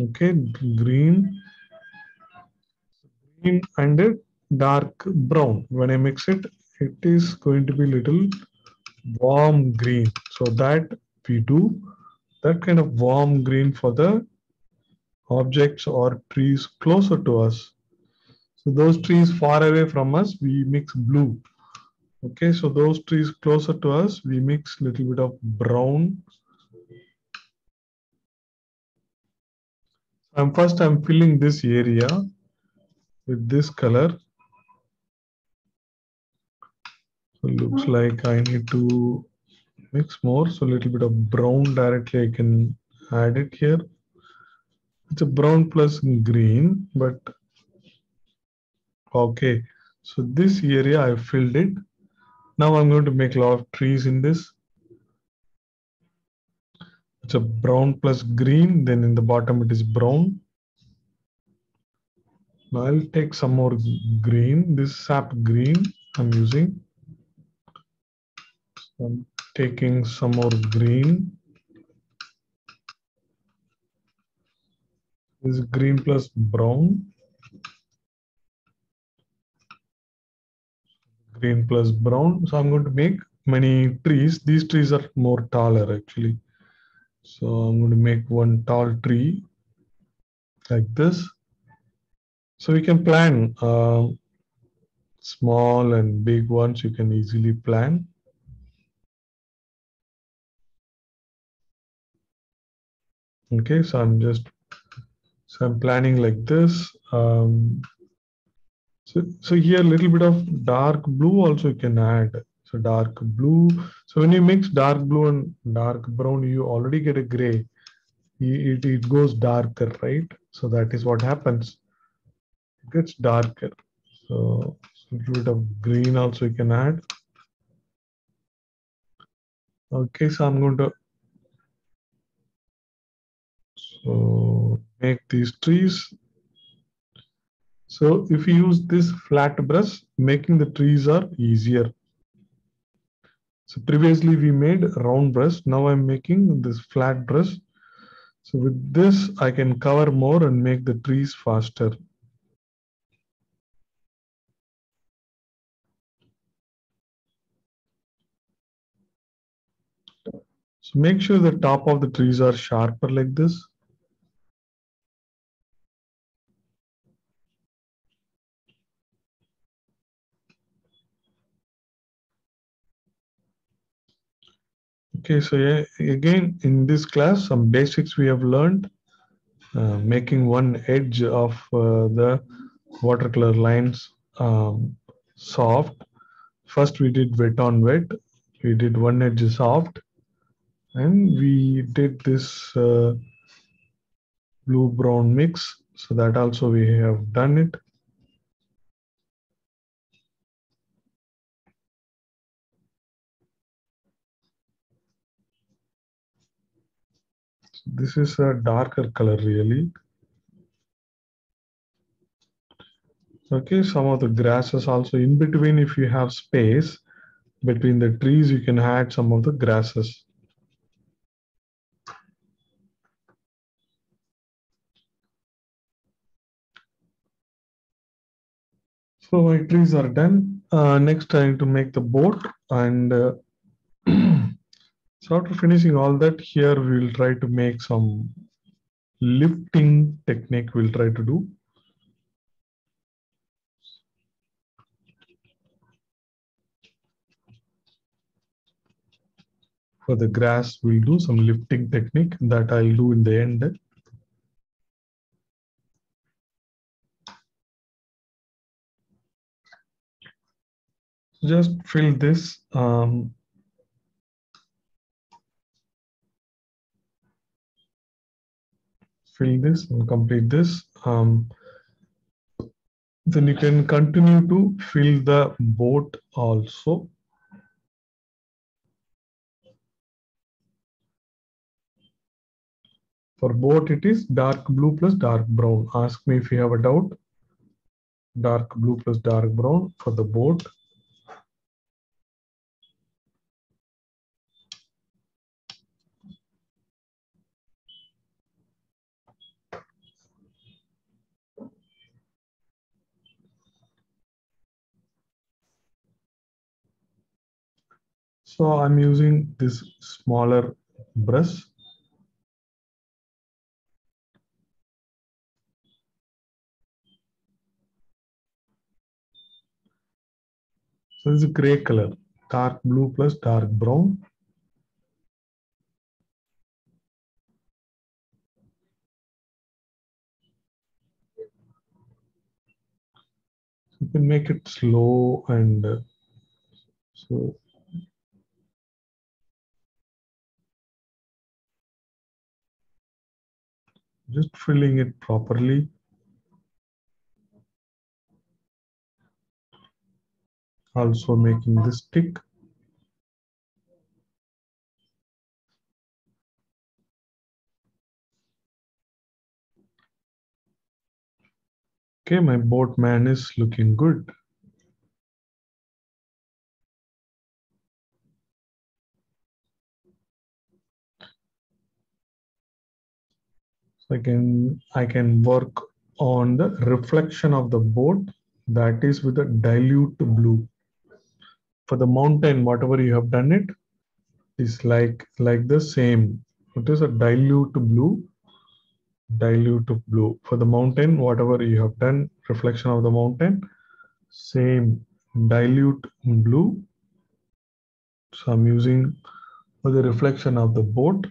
Okay, green and a dark brown. When I mix it, it is going to be little warm green. So that we do that kind of warm green for the objects or trees closer to us. So those trees far away from us, we mix blue. Okay, so those trees closer to us, we mix little bit of brown. I'm filling this area with this color. So it looks like I need to mix more. So a little bit of brown directly I can add it here. It's a brown plus green, but okay. So this area I filled it. Now I'm going to make a lot of trees in this. It's a brown plus green, then in the bottom it is brown. Now I'll take some more green. This sap green I'm using. So I'm taking some more green. This is green plus brown. Green plus brown. So I'm going to make many trees. These trees are more taller actually. So I'm going to make one tall tree like this. So we can plan small and big ones. You can easily plan. Okay, so I'm planning like this. So here a little bit of dark blue also you can add. So dark blue. So when you mix dark blue and dark brown, you already get a gray. it goes darker, right? So that is what happens. It gets darker. So a little bit of green also you can add. Okay, so I'm going to make these trees. So if you use this flat brush, making the trees are easier. So previously we made round brush. Now I'm making this flat brush. So with this, I can cover more and make the trees faster. So make sure the top of the trees are sharper like this. Okay, so yeah, again, in this class, some basics we have learned. Making one edge of the watercolor lines soft. First we did wet on wet. We did one edge soft. And we did this blue-brown mix. So that also we have done it. This is a darker color really. Okay, some of the grasses also in between, if you have space between the trees, you can add some of the grasses. So my trees are done. Next I need to make the boat, and so after finishing all that, here we will try to make some lifting technique we'll try to do. For the grass, we'll do some lifting technique that I'll do in the end. Just fill this. Fill this and complete this. Then you can continue to fill the boat also. For boat, it is dark blue plus dark brown. Ask me if you have a doubt. Dark blue plus dark brown for the boat. So I'm using this smaller brush. So this is a gray color, dark blue plus dark brown. You can make it slow and so just filling it properly. Also making this stick. Okay, my boatman is looking good. So I can work on the reflection of the boat, that is with a dilute blue. For the mountain, whatever you have done, it is like the same. It is a dilute blue. Dilute blue. For the mountain, whatever you have done, reflection of the mountain, same dilute blue. So I'm using for the reflection of the boat.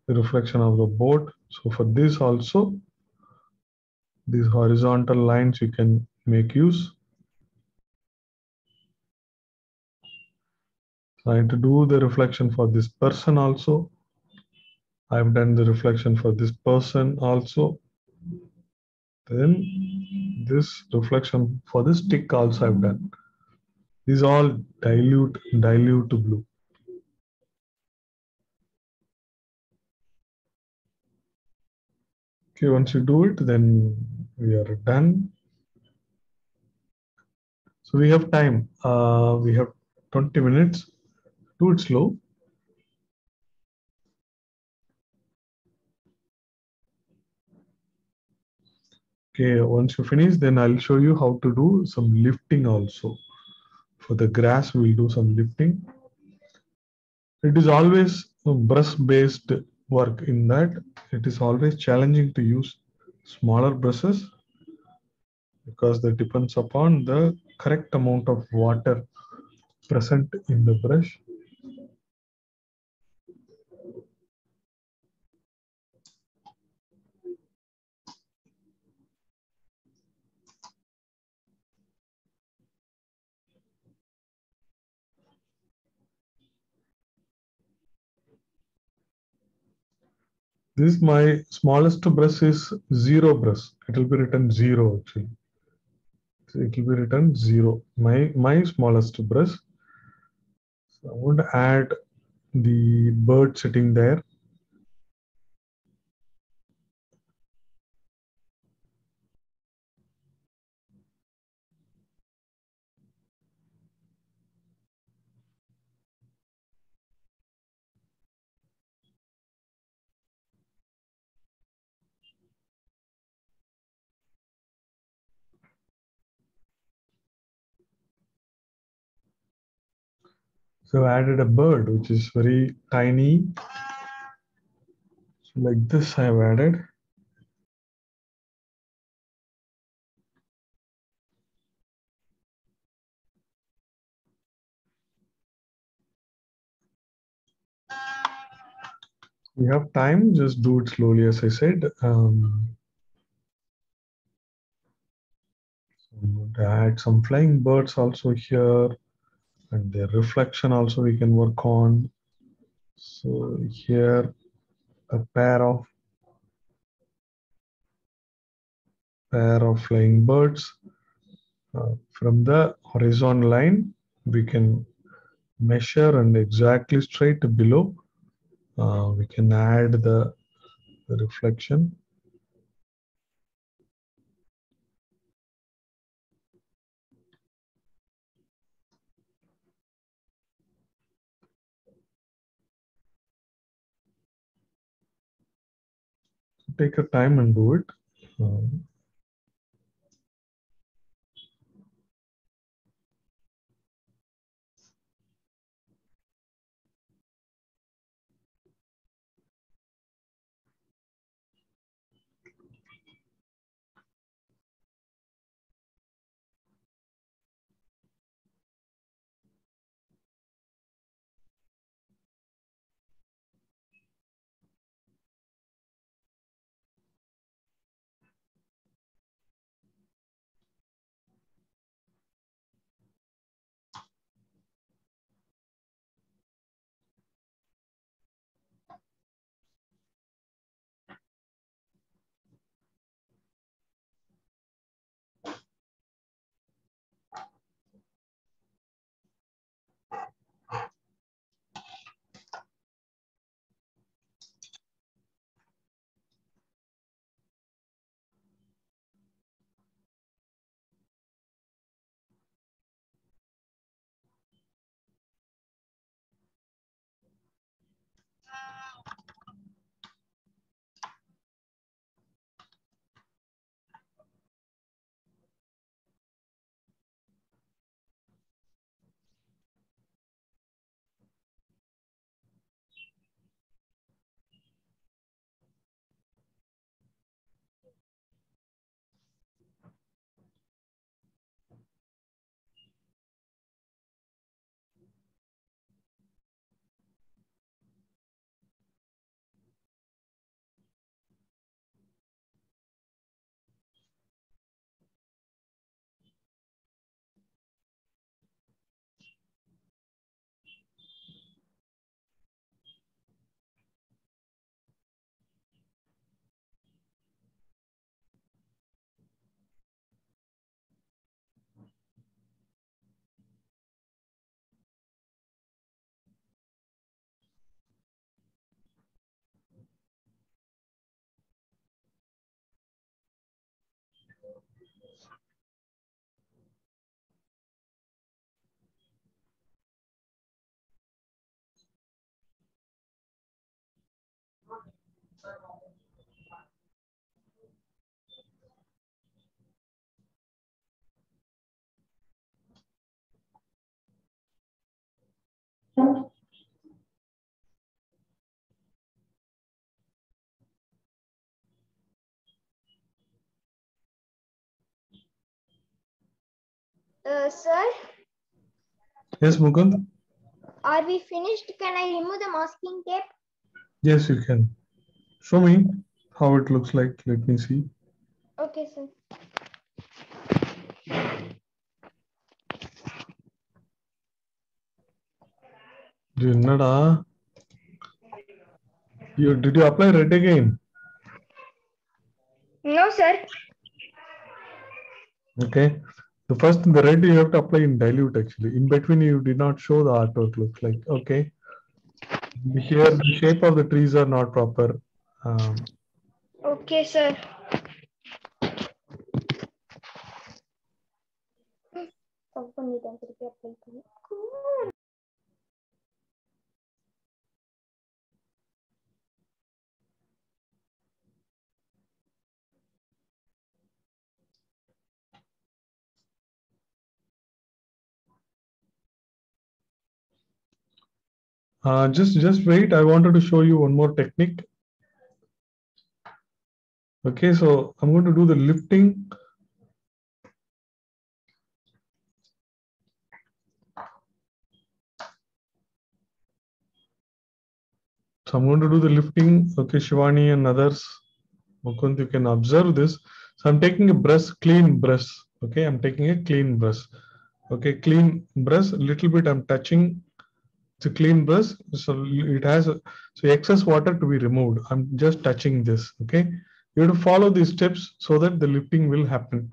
The reflection of the boat. So for this also, these horizontal lines you can make use. So I have to do the reflection for this person also. I've done the reflection for this person also. Then this reflection for this stick also I've done. These all dilute to blue. Okay, once you do it, then we are done. So we have time. We have 20 minutes. Do it slow. Okay, once you finish, then I'll show you how to do some lifting also. For the grass, we'll do some lifting. It is always brush-based work in that it is always challenging to use smaller brushes because that depends upon the correct amount of water present in the brush. This my smallest brush is zero brush. It will be written zero actually. So it will be written zero. My smallest brush. So I want to add the bird sitting there. So I added a bird which is very tiny. So like this I have added. We have time, just do it slowly as I said. Add some flying birds also here, and their reflection also we can work on. So here a pair of flying birds. From the horizon line we can measure, and exactly straight below we can add the reflection. Take your time and do it. Sir, Yes, Mukund? are we finished? Can I remove the masking tape? Yes, you can. Show me how it looks like. Let me see. Okay, sir. Did you apply red again? No, sir. Okay. The red you have to apply in dilute actually. In between you did not show the artwork looks like. Okay. Here the shape of the trees are not proper. Okay, sir. Just wait. I wanted to show you one more technique. Okay, so I'm going to do the lifting. So I'm going to do the lifting. Okay, Shivani and others. Mukund, you can observe this. So I'm taking a brush, clean brush. Okay, I'm taking a clean brush. Okay, clean brush. Little bit I'm touching. It's a clean brush. So it has so excess water to be removed. I'm just touching this. Okay, you have to follow these steps so that the lifting will happen.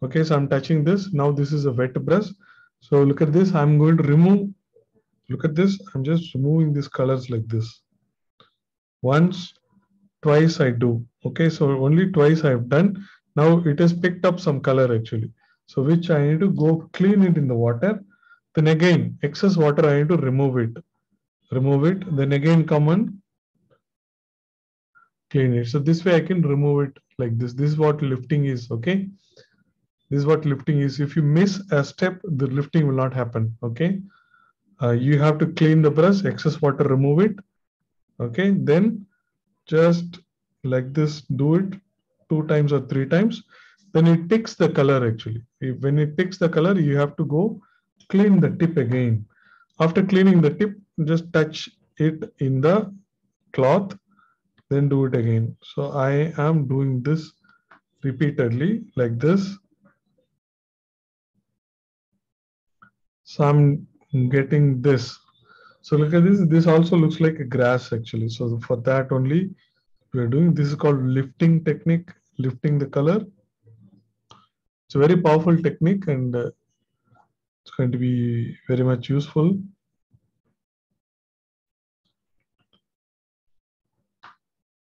Okay, so I'm touching this. Now this is a wet brush. So look at this. I'm going to remove. Look at this. I'm just removing these colors like this. Once, twice I do. Okay, so only twice I've done. Now it has picked up some color actually. So which I need to go clean it in the water. Then again, excess water I need to remove it. Remove it. Then again come and clean it. So this way I can remove it like this. This is what lifting is. Okay. This is what lifting is. If you miss a step, the lifting will not happen. Okay. You have to clean the brush, excess water, remove it. Okay. Then just like this, do it 2 times or 3 times. Then it picks the color actually. When it picks the color, you have to go clean the tip again. After cleaning the tip, just touch it in the cloth, then do it again. So I am doing this repeatedly like this. So I'm getting this. So look at this. This also looks like a grass actually. So for that only we're doing this is called lifting technique, lifting the color. It's a very powerful technique and it's going to be very much useful.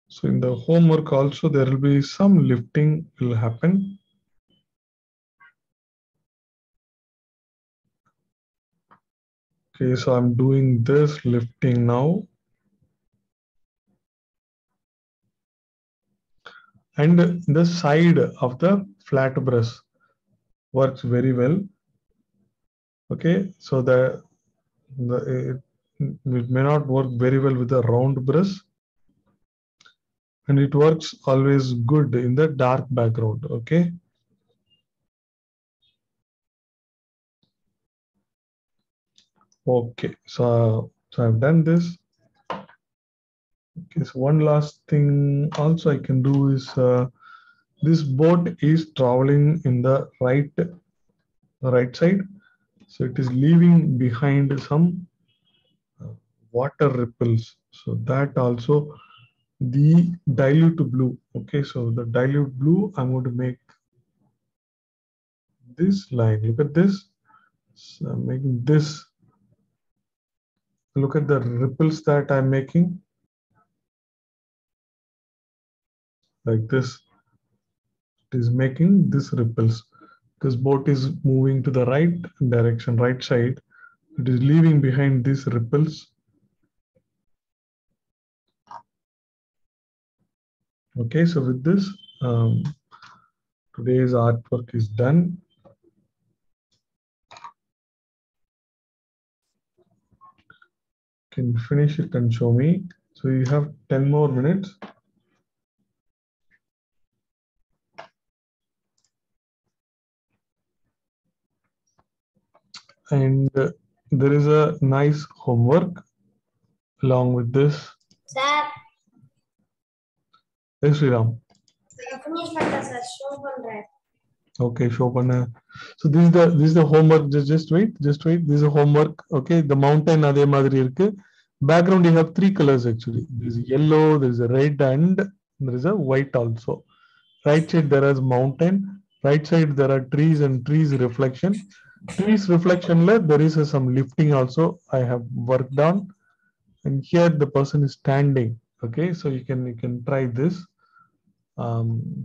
So in the homework also there will be some lifting will happen. Okay, so I'm doing this lifting now. And the side of the flat brush works very well. Okay, so it may not work very well with the round brush, and it works always good in the dark background. Okay. Okay, so I've done this. Okay, so one last thing also I can do is this boat is traveling in the right side, so it is leaving behind some water ripples. So that also the dilute blue. Okay, so the dilute blue I'm going to make this line. Look at this. So I'm making this. Look at the ripples that I'm making like this. It is making this ripples. because boat is moving to the right direction, right side. It is leaving behind these ripples. Okay, so with this, today's artwork is done. Can finish it and show me. So you have 10 more minutes. And there is a nice homework along with this. Sir, Yes, Sriram. finish பண்ணல sir, show பண்றேன். Okay, show panna. So this is the homework. Just wait. This is a homework. Okay, the mountain adhe madri irukku. Background you have 3 colors actually. There is yellow, there is a red, and there is a white also. Right side there is mountain. Right side there are trees and trees reflection. Trees reflection there is some lifting also I have worked on. And here the person is standing. Okay, so you can try this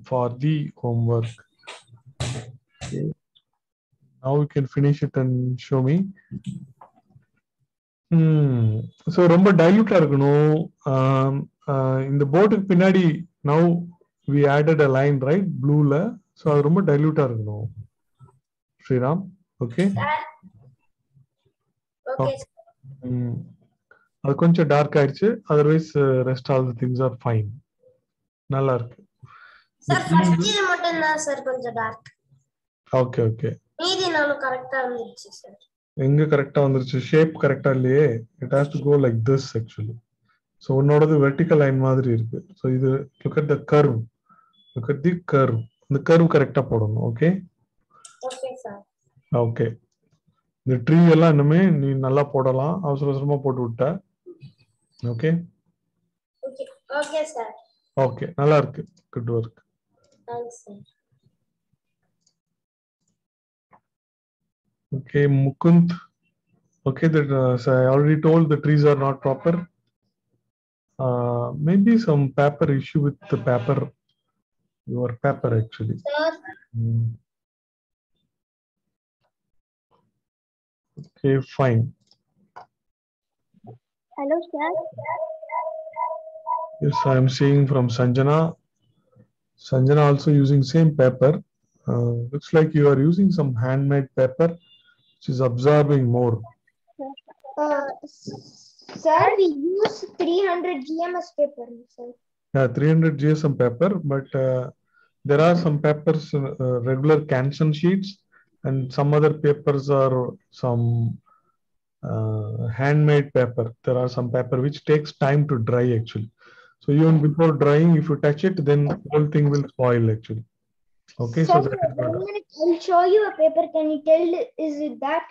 for the homework. Okay. Now you can finish it and show me. So ரொம்ப dilute இருக்கணும். இந்த போட்டுக்கு பின்னாடி now we added a line, right? Blue la. So அது ரொம்ப dilute இருக்கணும். Sriram, okay? Okay. அது கொஞ்சம் டார்க் ஆயிடுச்சு. Otherwise rest all the things are fine. நல்லா இருக்கு. Sir, first இது மட்டும் தான் sir கொஞ்சம் dark. Okay. மீதி நானும் கரெக்ட்டா வந்துருச்சு sir. எங்க கரெக்ட்டா வந்துருச்சு? ஷேப் கரெக்ட்டா இல்லையே. It has to go like this actually. So உன்னோடது vertical line மாதிரி இருக்கு. So இது look at the curve. Look at the curve. The curve கரெக்ட்டா போடணும். Okay? Okay sir. Okay. இந்த ட்ரீ எல்லாம் இன்னுமே நீ நல்லா போடலாம். அவசரமா போட்டு விட்ட. Okay? Okay sir. Okay, நல்லா இருக்கு. Good work. Thanks sir. Okay, Mukund. Okay, that so I already told the trees are not proper. Maybe some paper issue with the paper. Your paper actually. Sir. Okay, fine. Hello, sir. Yes, I am seeing from Sanjana. Sanjana also using same paper. Looks like you are using some handmade paper, which is absorbing more. Sir, we use 300 GMS paper, sir. Yeah, 300 GSM paper, but there are some papers, regular Canson sheets, and some other papers are some handmade paper. There are some paper which takes time to dry actually. So even before drying, if you touch it, then the whole thing will spoil actually. Okay, sir, so that is not. I'll show you a paper. Can you tell is it that?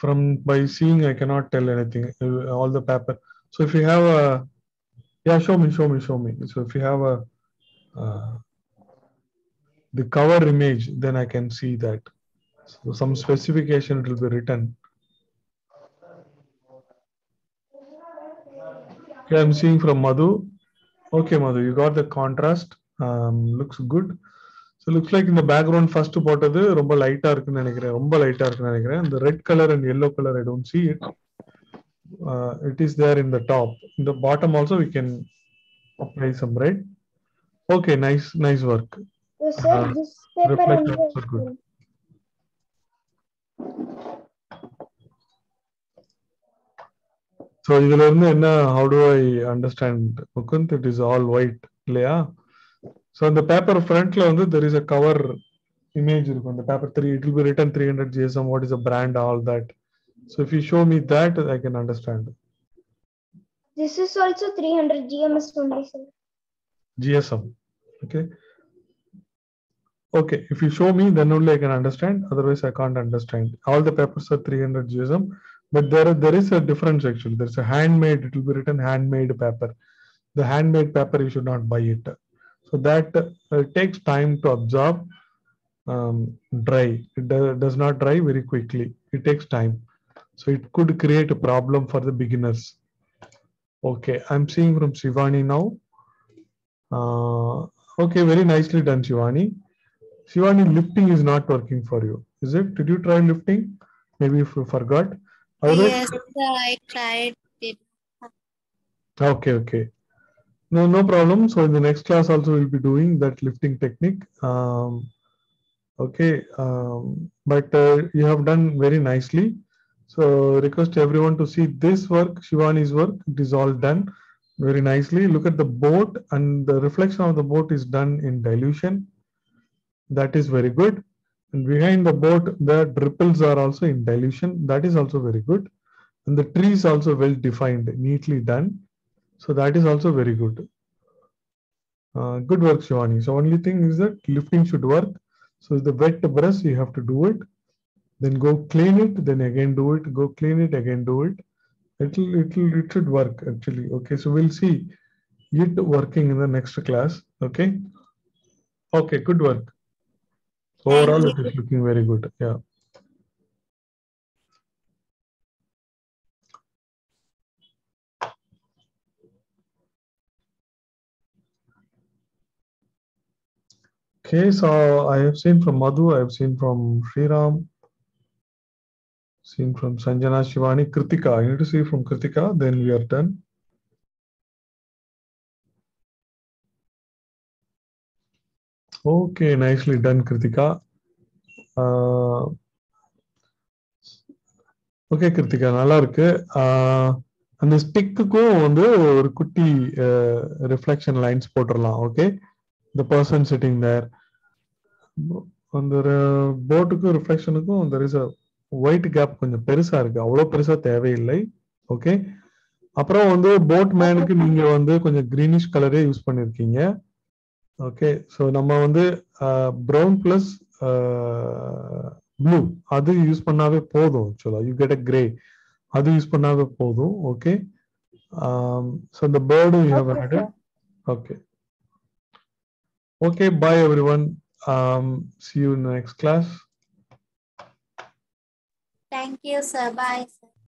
From by seeing, I cannot tell anything. All the paper. So if you have a, yeah, show me. So if you have a the cover image, then I can see that. So some specification it will be written. Okay, I'm seeing from Madhu. Okay, Madhu, you got the contrast. Looks good. So looks like in the background first போட்டது ரொம்ப லைட்டா இருக்குன்னு நினைக்கிறேன். ரொம்ப லைட்டா இருக்குன்னு நினைக்கிறேன். The red color and yellow color I don't see it. It is there in the top. In the bottom also we can apply some red. Okay, nice work. Yes, sir, this paper also good. So இதுல இருந்து என்ன, how do I understand? Mukund, it is all white இல்லையா? So on the paper front la vandu there is a cover image irukum. On the paper 3 it will be written 300 GSM, what is the brand, all that. So if you show me that, I can understand. This is also 300 GMS only, sir. GSM. Okay, if you show me, then only I can understand. Otherwise I can't understand. All the papers are 300 GSM, but there is a difference actually. There's a handmade, it will be written handmade paper. The handmade paper you should not buy it. So that takes time to absorb, dry. It does not dry very quickly. It takes time. So it could create a problem for the beginners. Okay, I'm seeing from Shivani now. Okay, very nicely done, Shivani. Shivani, lifting is not working for you. Is it? Did you try lifting? Maybe if you forgot. Otherwise, Yes, sir, I tried it. okay, okay. No problem. So in the next class also we'll be doing that lifting technique. Okay, but you have done very nicely. So request everyone to see this work, Shivani's work. It is all done very nicely. Look at the boat, and the reflection of the boat is done in dilution. That is very good. And behind the boat, the ripples are also in dilution. That is also very good. And the tree is also well defined, neatly done. So that is also very good. Good work, Shivani. So only thing is that lifting should work. So the wet brush, you have to do it. Then go clean it. Then again do it. Go clean it. Again do it. It should work actually. Okay. So we'll see it working in the next class. Okay. Okay. Good work. Overall, Thank it is looking very good. Yeah. Okay, so I have seen from Madhu, I have seen from Sriram, seen from Sanjana, Shivani, Kritika. I need to see from Kritika, then we are done. Okay, nicely done, Kritika. Okay, Kritika, நல்லா இருக்கு. அந்த ஸ்டிக்குக்கும் வந்து ஒரு குட்டி reflection lines போட்டுடலாம். Okay, the person sitting there. அந்த போட்டுக்கும் ரிஃப்ளெக்ஷனுக்கும் there is a white gap கொஞ்சம் பெருசா இருக்கு. அவ்வளோ பெருசா தேவையில்லை. ஓகே, அப்புறம் வந்து போட் மேனுக்கு நீங்க வந்து கொஞ்சம் கிரீனிஷ் கலரே யூஸ் பண்ணிருக்கீங்க. ஓகே, ஸோ நம்ம வந்து ப்ரௌன் பிளஸ் ப்ளூ அது யூஸ் பண்ணாவே போதும். ஆக்சுவலா யூ கெட் அ கிரே, அது யூஸ் பண்ணாவே போதும். Okay, so the bird you have added. Okay. Okay, bye everyone. See you in the next class. you, sir. Bye, sir.